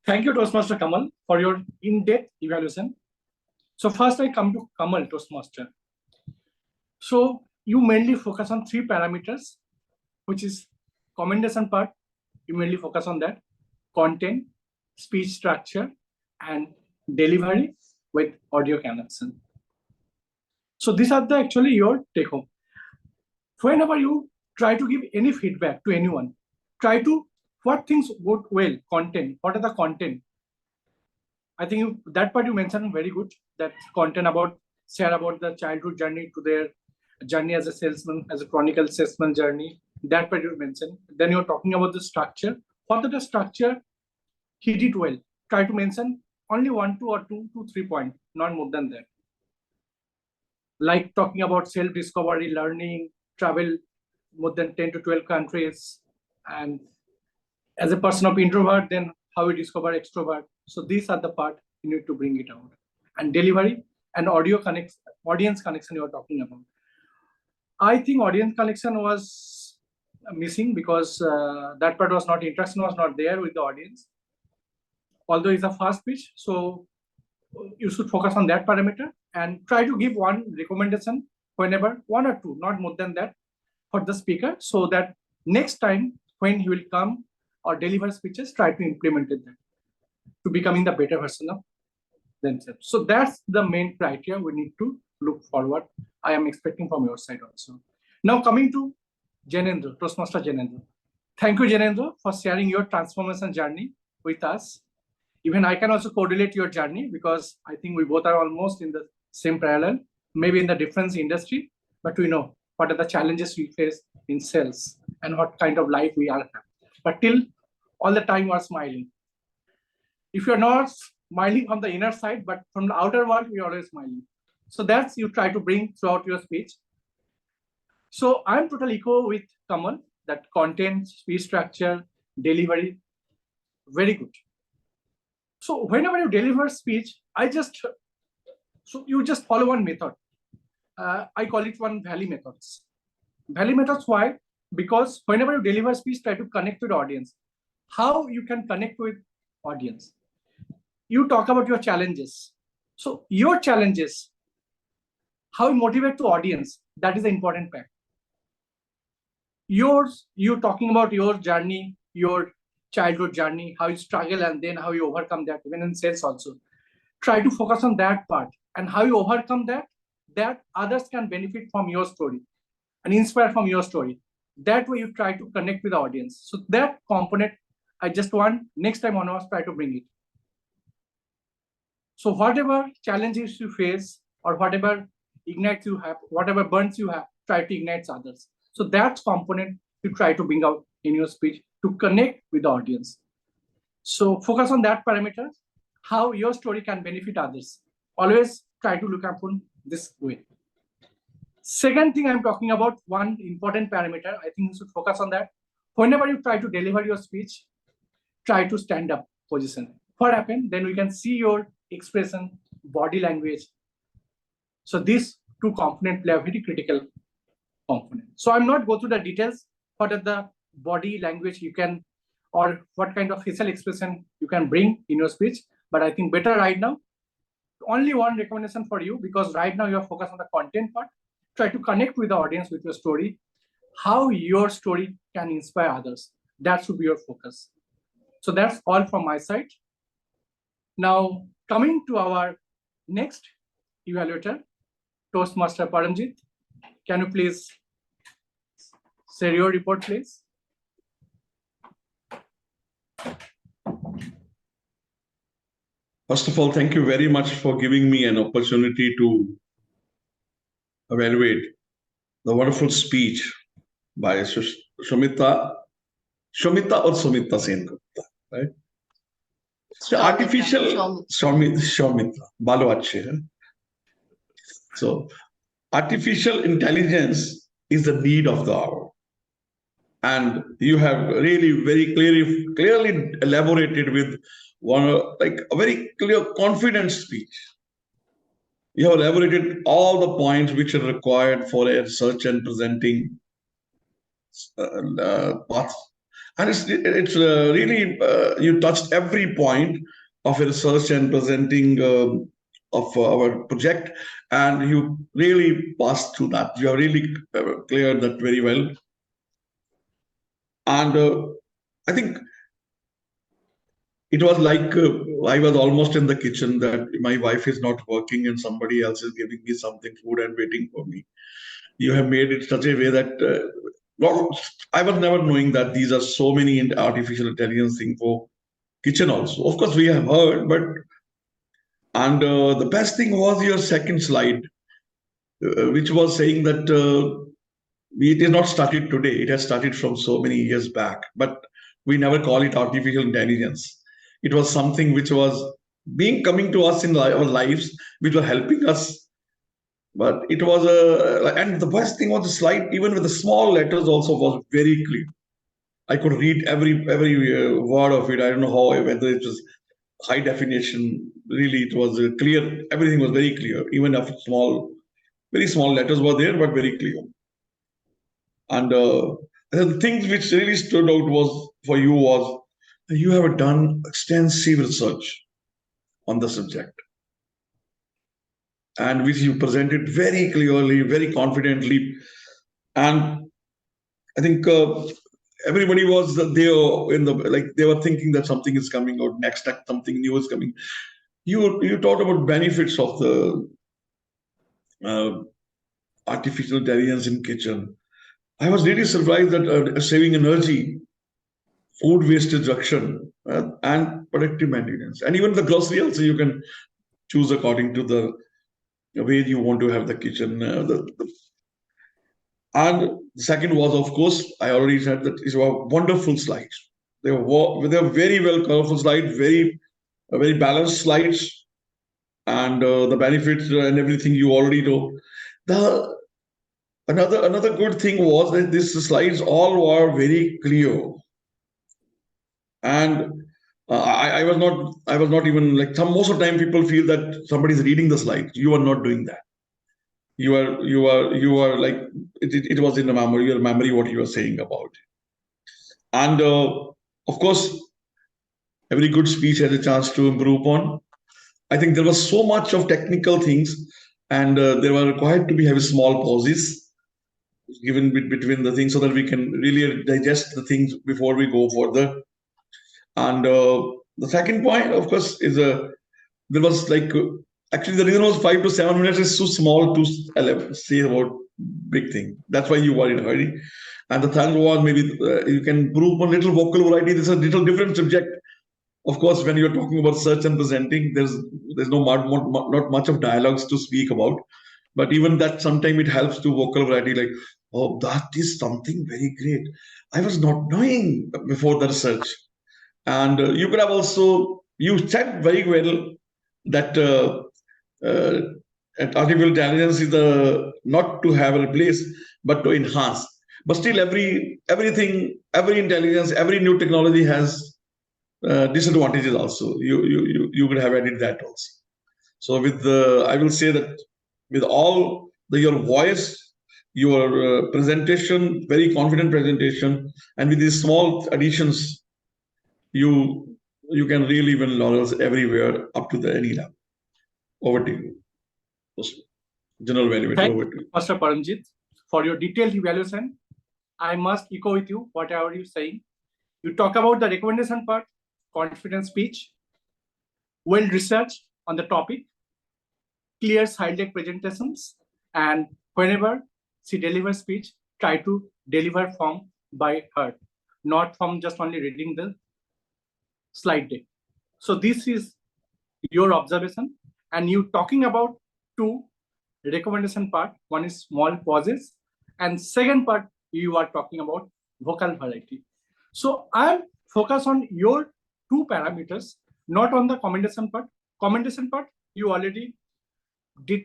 S5: Thank you, Toastmaster Kamal, for your in-depth evaluation. So first I come to Kamal, Toastmaster. So you mainly focus on 3 parameters, which is commendation part. You mainly focus on that: content, speech structure, and delivery with audio connection. So these are actually your take home. Whenever you try to give any feedback to anyone, try to what things work well, content, what are the content? I think that part you mentioned very good, that content about, share about the childhood journey to their journey as a salesman, as a chronicle salesman journey, that part you mentioned. Then you're talking about the structure. What are the structure? He did well. Try to mention only 1, 2 or 2 to 3 points, not more than that. Like talking about self-discovery, learning, travel more than 10 to 12 countries, and as a person of introvert, then how we discover extrovert. So these are the part you need to bring it out. And delivery and audience connection you are talking about. I think audience connection was missing because that part was not, interaction was not there with the audience. Although it's a fast pitch, so you should focus on that parameter and try to give one recommendation whenever, 1 or 2, not more than that, for the speaker, so that next time when he will come or deliver speeches, try to implement it to becoming the better version of themselves. So that's the main criteria we need to look forward. I am expecting from your side also. Now coming to Janendra, Toastmaster Janendra. Thank you, Janendra, for sharing your transformation journey with us. Even I can also correlate your journey because I think we both are almost in the same parallel, maybe in the different industry, but we know what are the challenges we face in sales and what kind of life we are having. But till all the time you are smiling. If you're not smiling from the inner side, but from the outer world, you're always smiling. So that's you try to bring throughout your speech. So I'm totally equal with Kamal, that content, speech structure, delivery, very good. So whenever you deliver speech, you just follow one method. I call it one valley methods. Valley methods, why? Because whenever you deliver speech, try to connect with the audience. How you can connect with audience? You talk about your challenges. So your challenges, how you motivate to audience, that is the important part. You're talking about your journey, your childhood journey, how you struggle and then how you overcome that, even in sales also. Try to focus on that part and how you overcome that others can benefit from your story and inspire from your story. That way you try to connect with the audience. So that component, I just want next time onwards, try to bring it. So whatever challenges you face or whatever ignites you have, whatever burns you have, try to ignite others. So that component you try to bring out in your speech to connect with the audience. So focus on that parameter, how your story can benefit others. Always try to look upon this way. Second thing I'm talking about, one important parameter, I think you should focus on that. Whenever you try to deliver your speech, try to stand up position. What happened? Then we can see your expression, body language. So these 2 components play a very critical component. So I'm not go through the details, what are the body language you can, or what kind of facial expression you can bring in your speech. But I think better right now, only one recommendation for you, because right now you're focused on the content part. Try to connect with the audience with your story, how your story can inspire others. That should be your focus. So that's all from my side. Now, coming to our next evaluator, Toastmaster Paramjit. Can you please share your report, please?
S9: First of all, thank you very much for giving me an opportunity to evaluate the wonderful speech by Sumita. Shomita or Sumita Sen Gupta, right? So
S10: Shomita,
S9: artificial Shomita, Balo achhe hai. So artificial intelligence is the need of the hour. And you have really very clearly elaborated with one like a very clear, confident speech. You have elaborated all the points which are required for a research and presenting path. And it's really, you touched every point of a research and presenting of our project, and you really passed through that. You have really cleared that very well. And I think it was like I was almost in the kitchen that my wife is not working and somebody else is giving me something, food, and waiting for me. You have made it such a way that I was never knowing that these are so many artificial intelligence thing for kitchen also. Of course, we have heard, but and the best thing was your second slide, which was saying that it is not started today. It has started from so many years back, but we never call it artificial intelligence. It was something which was being coming to us in our lives, which were helping us. But it was and the best thing was the slide, even with the small letters, also was very clear. I could read every word of it. I don't know how, whether it was high definition. Really, it was clear. Everything was very clear. Even if very small letters were there, but very clear. And the things which really stood out was for you was you have done extensive research on the subject, and which you presented very clearly, very confidently. And I think everybody was there in the, like, they were thinking that something is coming out next, that something new is coming. You talked about benefits of the artificial intelligence in kitchen. I was really surprised that saving energy, food waste reduction, and productive maintenance, and even the grocery also you can choose according to the way you want to have the kitchen. And the second was, of course, I already said that it was wonderful slides. They were very well colorful slides, very balanced slides, and the benefits and everything you already know. Another good thing was that these slides all were very clear, and I was not even like most of the time people feel that somebody is reading the slides. You are not doing that. You are like it was in the memory, your memory, what you were saying about it. And of course, every good speech has a chance to improve upon. I think there was so much of technical things, and there were required to be have small pauses given between the things so that we can really digest the things before we go further. And the second point, of course, is there was like actually the reason was 5 to 7 minutes is too small to say about big thing. That's why you were in a hurry. And the third one, maybe you can improve on little vocal variety. This is a little different subject. Of course, when you're talking about search and presenting, there's not much of dialogues to speak about. But even that, sometimes it helps to vocal variety. Like, oh, that is something very great. I was not knowing before the research. And you could have also, you said very well that artificial intelligence is not to have a replace, but to enhance. But still, every intelligence, every new technology has disadvantages also. You could have added that also. So I will say that with all your voice, your presentation, very confident presentation, and with these small additions, you can really win laurels everywhere up to any level. Over to you, General Evaluator.
S5: Thank
S9: over
S5: you,
S9: to you.
S5: Master Paramjit, for your detailed evaluation. I must echo with you whatever you're saying. You talk about the recommendation part, confident speech, well researched on the topic, clear slide deck presentations, and whenever she delivers speech, try to deliver from by heart, not from just only reading the slide deck. So this is your observation, and you talking about two recommendation part. One is small pauses, and second part you are talking about vocal variety. So I'm focused on your two parameters, not on the commendation part. Commendation part, you already did.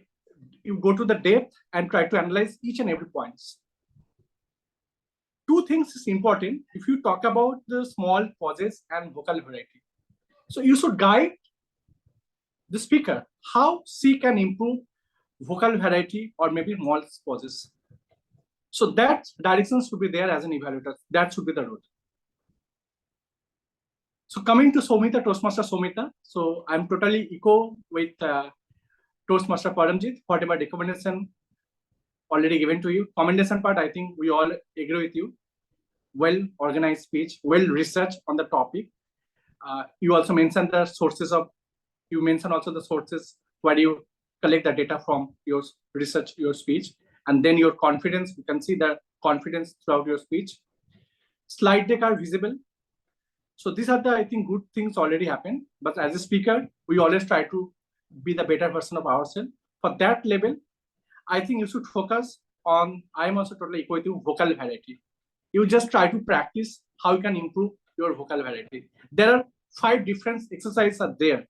S5: You go to the depth and try to analyze each and every points. Two things is important if you talk about the small pauses and vocal variety. So you should guide the speaker how she can improve vocal variety or maybe small pauses. So that direction should be there as an evaluator. That should be the road. So coming to Somita, Toastmaster Somita. So I'm totally echo with Toastmaster Paramjit, whatever recommendation already given to you. Commendation part, I think we all agree with you. Well organized speech, well researched on the topic. You also mentioned the sources of, you mentioned also the sources where you collect the data from your research, your speech, and then your confidence, you can see the confidence throughout your speech. Slide deck are visible. So these are the, I think, good things already happened. But as a speaker, we always try to be the better version of ourselves. For that level, I think you should focus on, I'm also totally equal with you, vocal variety. You just try to practice how you can improve your vocal variety. There are 5 different exercises are there.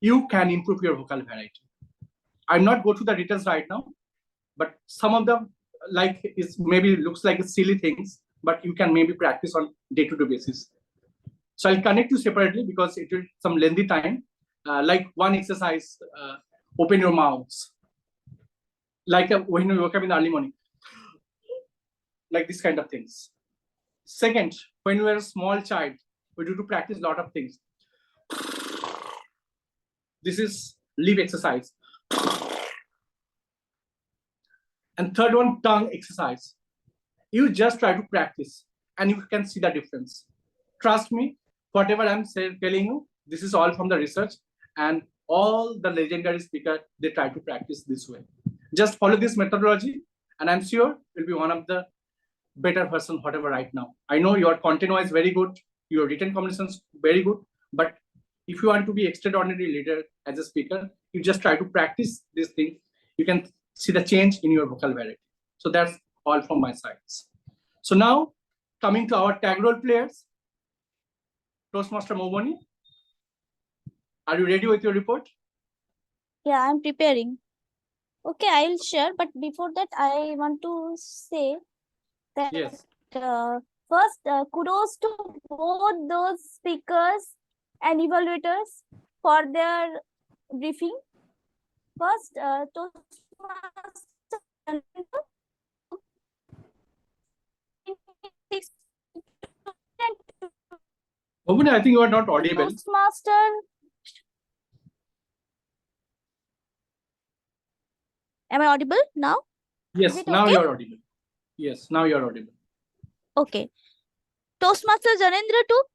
S5: You can improve your vocal variety. I'm not go to the details right now, but some of them like is maybe looks like silly things, but you can maybe practice on day-to-day basis. So I'll connect you separately because it will some lengthy time. Like one exercise, open your mouths. Like when you wake up in the early morning. Like this kind of things. Second, when you are a small child, we do to practice a lot of things. This is lip exercise. And third one, tongue exercise. You just try to practice and you can see the difference. Trust me, whatever I'm telling you, this is all from the research, and all the legendary speakers, they try to practice this way. Just follow this methodology, and I'm sure you'll be one of the better person, whatever right now. I know your content was very good, your written communication is very good, but if you want to be extraordinary leader as a speaker, you just try to practice this thing. You can see the change in your vocal variety. So that's all from my side. So now coming to our tag role players, Toastmaster Moboni, are you ready with your report?
S1: Yeah, I'm preparing. Okay, I'll share. But before that, I want to say that
S5: Yes.
S1: first, kudos to both those speakers and evaluators for their briefing. First, Toastmaster
S5: Moboni, I think you are not audible.
S1: Toastmaster. Am I audible now?
S5: Yes, now
S1: okay?
S5: you are audible. Yes, now you are audible.
S1: Okay. Toastmaster Janendra took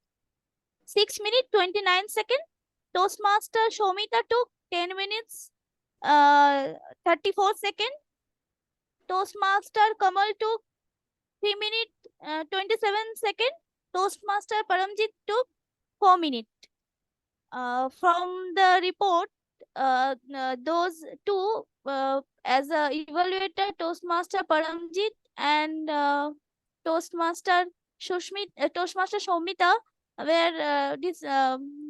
S1: 6 minutes 29 seconds. Toastmaster Shomita took 10 minutes 34 seconds. Toastmaster Kamal took 3 minutes 27 seconds. Toastmaster Paramjit took 4 minutes. From the report, those two, as a evaluator, Toastmaster Paramjit and Toastmaster Shomita were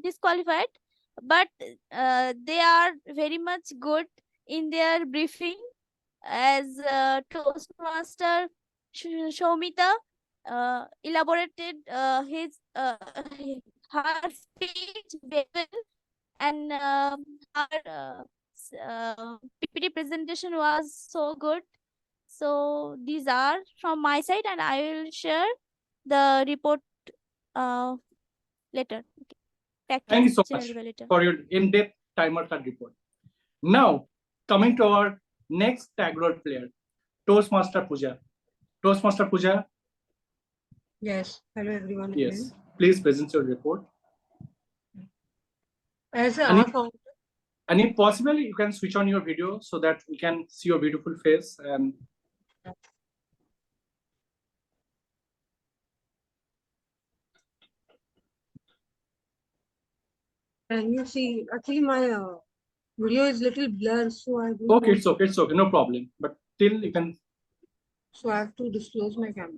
S1: disqualified, but they are very much good in their briefing. As Toastmaster Shomita elaborated her speech very well, and her PPT presentation was so good. So these are from my side, and I will share the report later. Okay.
S5: Thank you so much for your in-depth timer card report. Now, coming to our next tag role player, Toastmaster Pooja. Toastmaster Pooja.
S7: Yes. Hello, everyone.
S5: Yes.
S7: Again.
S5: Please present your report.
S7: As
S5: and if possible, you can switch on your video so that we can see your beautiful face. And
S7: you see, actually my video is little blurred, so I don't
S5: okay,
S7: know.
S5: it's okay, no problem. But still, you can.
S7: So I have to disclose my camera.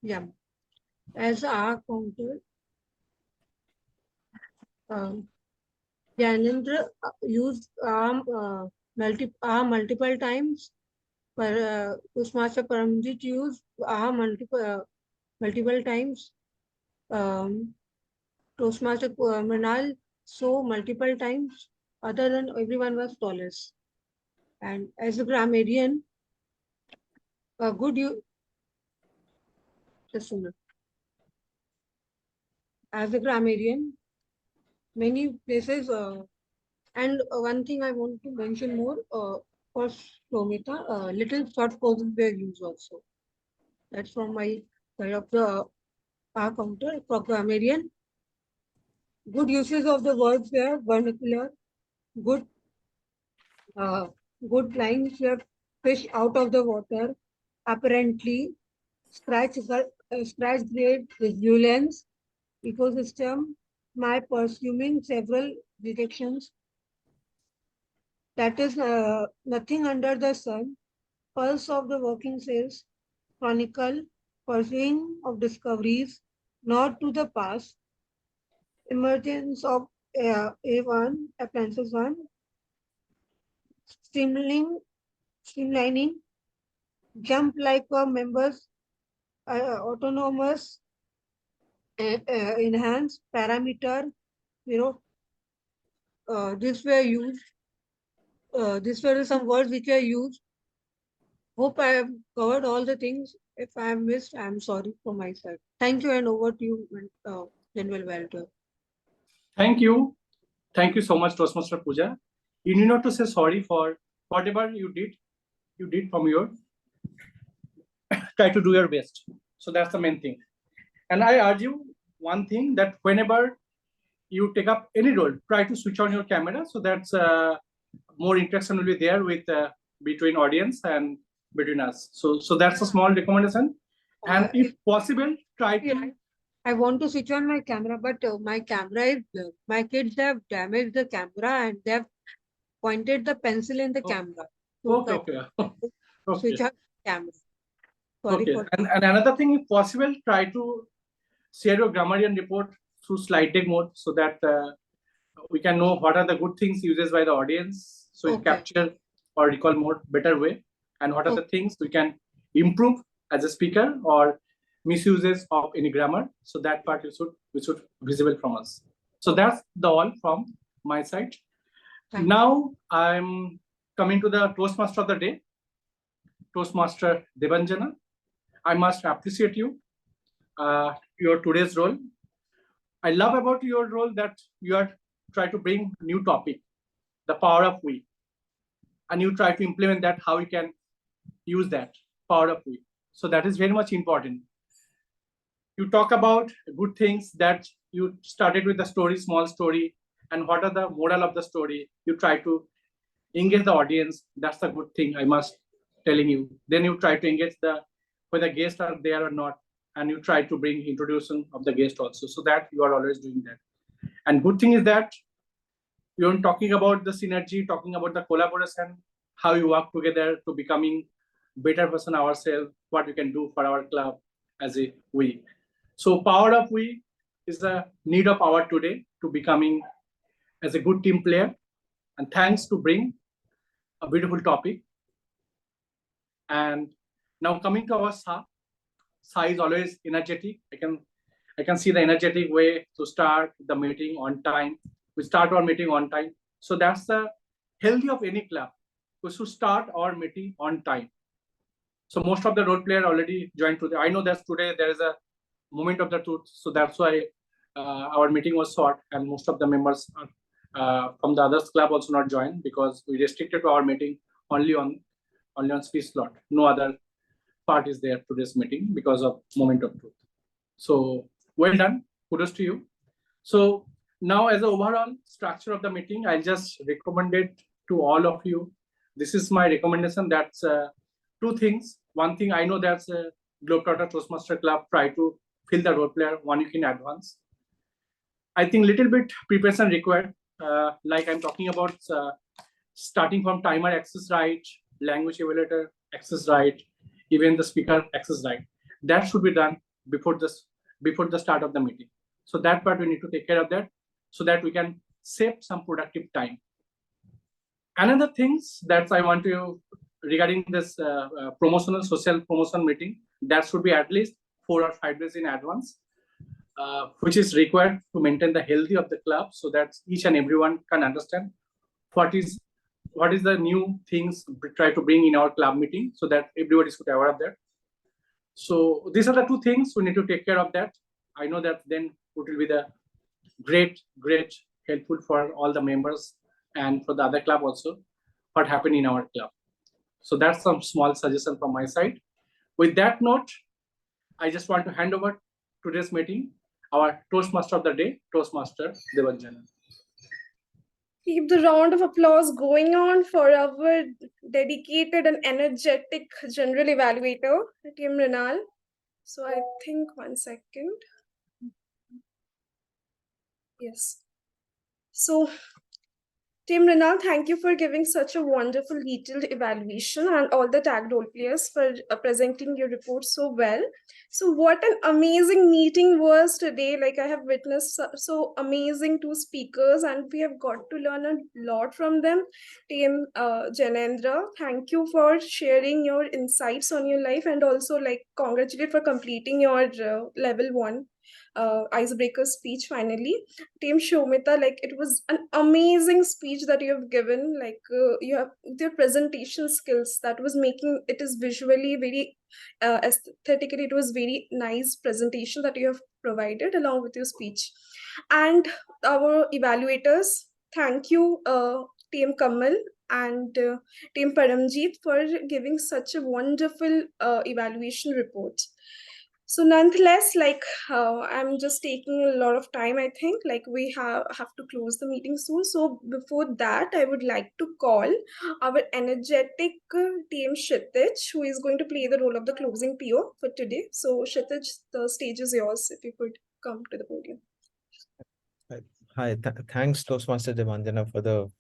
S7: Yeah. As our counter, Gyanendra used multiple times. Toastmaster Paramjit used multiple times. Toastmaster Manal so multiple times. Other than everyone was flawless. And as a grammarian, a good you just a minute. As a grammarian, many places and one thing I want to mention more for Slomita, little short poses were used also. That's from my side of the counter for grammarian. Good uses of the verbs were vernacular. Good good lines were fish out of the water. Apparently, scratch grade resilience ecosystem. My pursuing several directions. That is nothing under the sun. Pulse of the working cells. Chronicle. Pursuing of discoveries. Not to the past. Emergence of A1, appliances 1. Streamlining. Jump like a members. Autonomous. Enhance. Parameter. This were used. These were some words which were used. Hope I have covered all the things. If I have missed, I am sorry for my side. Thank you, and over to you, General Walter.
S5: Thank you. Thank you so much, Toastmaster Pooja. You need not to say sorry for whatever you did. You did from your try to do your best. So that's the main thing. And I urge you one thing, that whenever you take up any role, try to switch on your camera, so that's more interaction will be there with between audience and between us. So that's a small recommendation. And if possible, try to.
S7: I want to switch on my camera, but my camera is my kids have damaged the camera and they have pointed the pencil in the camera. So
S5: Okay.
S7: switch on camera. Sorry
S5: Okay.
S7: for
S5: And another thing, if possible, try to share your grammarian report through slide deck mode, so that we can know what are the good things used by the audience, so it capture or recall more better way, and what are the things we can improve as a speaker or misuses of any grammar. So that part we should visible from us. So that's the all from my side. Now I'm coming to the Toastmaster of the day, Toastmaster Devanjana. I must appreciate you, your today's role. I love about your role that you are trying to bring new topic, the power of we, and you try to implement that, how you can use that power of we. So that is very much important. You talk about good things, that you started with the story, small story, and what are the moral of the story. You try to engage the audience. That's a good thing, I must telling you. Then you try to engage whether guests are there or not, and you try to bring introduction of the guest also, so that you are always doing that. And good thing is that you're talking about the synergy, talking about the collaboration, how you work together to becoming better person ourselves, what we can do for our club as a we. So power of we is the need of our today to becoming as a good team player. And thanks to bring a beautiful topic. And now coming to our Sa. Sa is always energetic. I can see the energetic way to start the meeting on time. We start our meeting on time. So that's the healthy of any club. We should start our meeting on time. So most of the role player already joined today. I know that today there is a moment of the truth. So that's why our meeting was short, and most of the members from the others club also not joined, because we restricted our meeting only on speech slot. No other part is there to this meeting because of moment of truth. So well done, kudos to you. So now, as an overall structure of the meeting, I'll just recommend it to all of you. This is my recommendation. That's two things. One thing, I know that's Globetrotters Toastmasters Club try to fill the role player 1 week in advance. I think little bit preparation required. Like I'm talking about starting from timer access right, language evaluator access right, even the speaker access right. That should be done before the start of the meeting. So that part we need to take care of that, so that we can save some productive time. Another things that I want to regarding this social promotion meeting, that should be at least 4 or 5 days in advance, which is required to maintain the healthy of the club, so that each and everyone can understand what is the new things we try to bring in our club meeting, so that everybody should be aware of that. So these are the 2 things we need to take care of that. I know that then it will be the great helpful for all the members and for the other club also, what happened in our club. So that's some small suggestion from my side. With that note, I just want to hand over today's meeting, our Toastmaster of the day, Toastmaster Devanjana.
S3: Keep the round of applause going on for our dedicated and energetic general evaluator, Team Renal. So I think 1 second. Yes. So Team Renal, thank you for giving such a wonderful detailed evaluation, and all the tag role players for presenting your report so well. So what an amazing meeting was today. Like, I have witnessed so amazing 2 speakers, and we have got to learn a lot from them. Team Janendra, thank you for sharing your insights on your life, and also like congratulate for completing your level 1 icebreaker speech finally. Team Shomita, like it was an amazing speech that you have given. Like you have your presentation skills that was making it is visually very aesthetically, it was very nice presentation that you have provided along with your speech. And our evaluators, thank you, Team Kamal and Team Paramjeet, for giving such a wonderful evaluation report. So nonetheless, like I'm just taking a lot of time, I think, like we have to close the meeting soon. So before that, I would like to call our energetic team Kshitij, who is going to play the role of the closing PO for today. So Kshitij, the stage is yours, if you could come to the podium.
S2: Hi, thanks Toastmaster Devanjana for the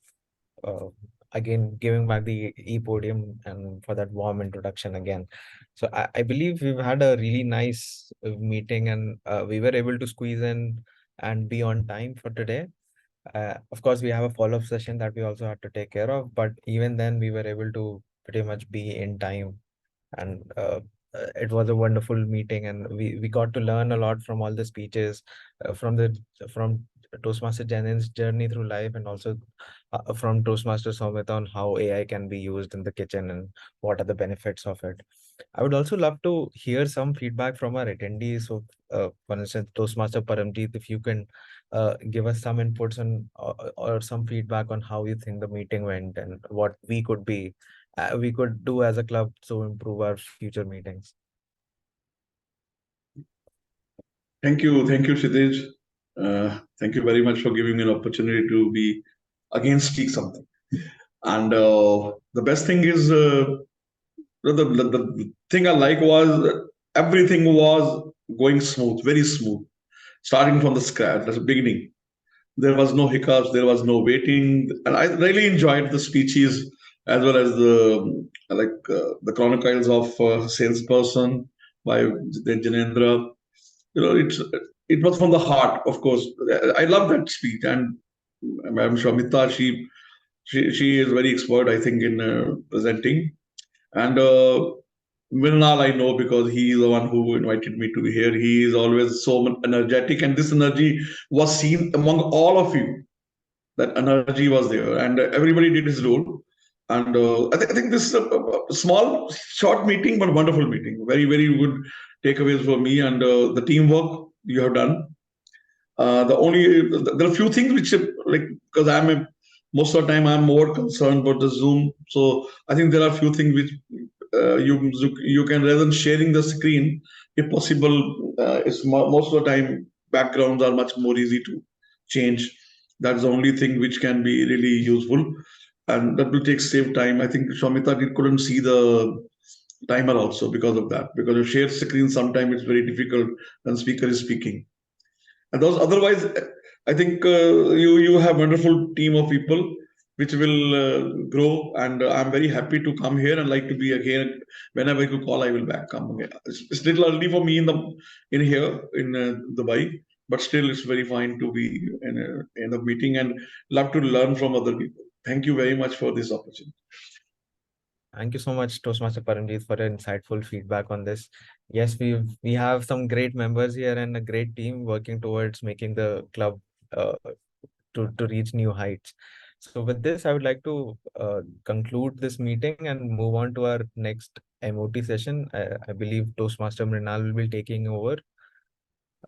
S2: again giving back the e-podium and for that warm introduction again. So I believe we've had a really nice meeting, and we were able to squeeze in and be on time for today. Of course, we have a follow-up session that we also had to take care of, but even then we were able to pretty much be in time, and it was a wonderful meeting, and we got to learn a lot from all the speeches, from Toastmaster Janin's journey through life, and also from Toastmaster Somita on how AI can be used in the kitchen and what are the benefits of it. I would also love to hear some feedback from our attendees. So, for instance, Toastmaster Paramjeet, if you can give us some inputs on or some feedback on how you think the meeting went and what we could do as a club to improve our future meetings.
S9: Thank you, Kshitij. Thank you very much for giving me an opportunity to be again speak something. And the best thing is the thing I like was everything was going smooth, very smooth, starting from the scratch, at the beginning. There was no hiccups, there was no waiting, and I really enjoyed the speeches as well as the chronicles of salesperson by Janendra. You know, it was from the heart, of course. I love that speech, and Madam Shomita, she is very expert, I think, in presenting. And Mrinal, I know because he is the one who invited me to be here. He is always so energetic, and this energy was seen among all of you. That energy was there, and everybody did his role. And I think this is a small, short meeting, but wonderful meeting. Very, very good takeaways for me, and the teamwork you have done. There are a few things which, like, because most of the time I'm more concerned about the Zoom. So I think there are a few things which you can, rather than sharing the screen, if possible, it's most of the time backgrounds are much more easy to change. That's the only thing which can be really useful, and that will save time. I think Shomita couldn't see the timer also because of that. Because you share screen, sometimes it's very difficult when speaker is speaking. And those otherwise, I think you have wonderful team of people. which will grow. And I'm very happy to come here and like to be again. Whenever you call, I will back come again. It's little early for me in here in Dubai, but still it's very fine to be in a meeting and love to learn from other people. Thank you very much for this opportunity.
S2: Thank you so much, Toastmaster Paramjeet, for your insightful feedback on this. Yes, we have some great members here and a great team working towards making the club to reach new heights. So with this, I would like to conclude this meeting and move on to our next MOT session. I believe Toastmaster Mrinal will be taking over.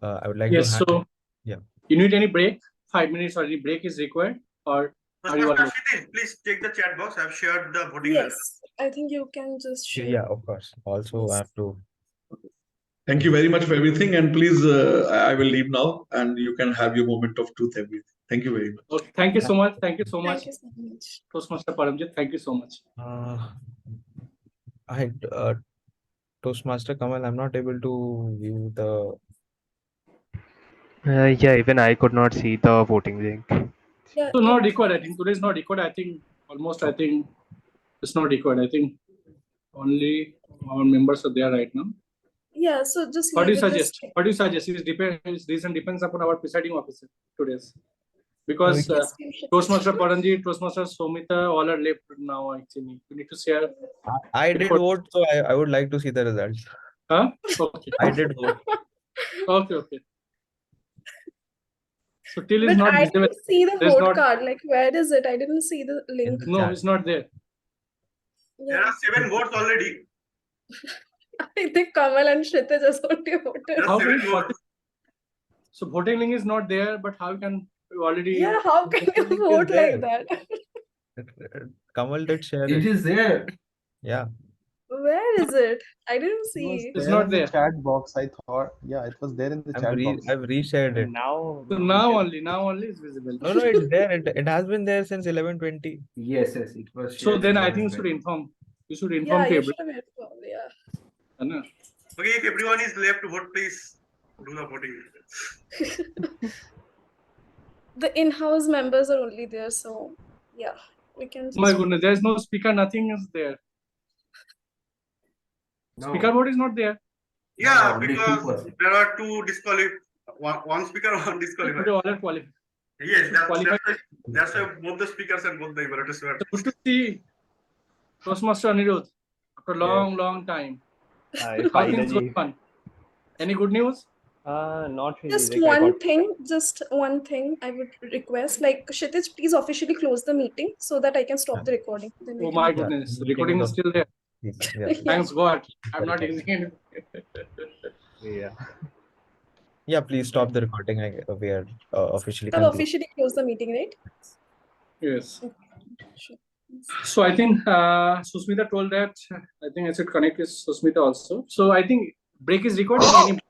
S2: I would like to
S5: Yes,
S2: hand.
S5: so
S2: Yeah.
S5: you need any break? 5 minutes or any break is required? Or are you all
S8: Toastmaster Kshitij, please check the chat box. I've shared the voting results.
S3: Yes, I think you can just share.
S2: Yeah, of course. Also, I have to.
S9: Thank you very much for everything. And please, I will leave now and you can have your moment of truth, everything. Thank you very much.
S5: Okay, thank you so much. Thank you so much,
S3: Thank you so much.
S5: Toastmaster Paramjit. Thank you so much.
S2: Toastmaster Kamal, I'm not able to view the.
S6: Yeah, even I could not see the voting link.
S3: Yeah,
S5: So not required. I think today is not required. I think almost. I think it's not required. I think only our members are there right now.
S3: yeah. So just
S5: What do you
S3: leave it this
S5: suggest? What do you suggest? His reason depends upon our presiding officer today's. Because
S3: Yes, you should.
S5: Toastmaster Paranji, Toastmaster Somita, all are left now. Actually, you need to share.
S2: I did vote, so I would like to see the results.
S5: Huh? Okay.
S2: I did vote.
S5: Okay. Okay. So till is
S3: But
S5: not
S3: I
S5: visible.
S3: didn't see the
S5: There's
S3: vote
S5: not-
S3: card. Like, where is it? I didn't see the link.
S5: No, it's not there.
S8: There are 7 votes already.
S3: I think Kamal and Kshitij just only voted.
S8: There are
S5: How
S8: 7
S5: can
S8: votes.
S5: So voting link is not there, but how can you already?
S3: Yeah, how can you
S2: Link is
S3: vote
S2: there.
S3: like that?
S2: Kamal did share
S11: It is there.
S2: Yeah.
S3: Where is it? I didn't see.
S5: It's
S4: There
S5: not
S4: in the
S5: there.
S4: chat box. I thought, yeah, it was there in the chat box.
S2: I've reshared it.
S6: Now,
S5: So now only it's visible.
S2: No, it's there. It has been there since 11:20.
S11: Yes, it was.
S5: So
S11: shared
S5: then
S11: in
S5: I think you should
S11: 11:20.
S5: inform. You should inform
S3: Yeah,
S5: to
S3: you
S5: everyone.
S3: should have informed. Yeah.
S5: है ना?
S8: Okay, if everyone is left to vote, please do the voting.
S3: The in-house members are only there, so yeah, we can just.
S5: Oh my goodness, there is no speaker. Nothing is there.
S11: No.
S5: Speaker board is not there.
S8: Yeah,
S11: only
S8: because
S11: 2%.
S8: there are 2 disqualified. One speaker, one disqualified.
S5: Today all are qualified.
S8: Yes,
S5: Qualified.
S8: that's why both the speakers and both the evaluators were.
S5: So good to see Toastmaster Anirudh after long time. How things
S6: finally,
S5: going on? Any good news?
S6: not really.
S3: Just
S6: Like, I
S3: one thing I would request, like Kshitij, please officially close the meeting so that I can stop the recording. Then we
S5: Oh
S3: can-
S5: my
S2: Yeah,
S5: goodness,
S2: meeting
S5: recording is
S2: is
S5: still there.
S2: Yeah.
S5: Thanks God, I'm not using it.
S6: Yeah.
S2: Yeah, please stop the recording. We are officially
S3: I'll
S2: concluded.
S3: officially close the meeting, right?
S5: Yes.
S3: Sure.
S5: So I think Susmita told that I think I should connect with Susmita also. So I think break is recorded. Any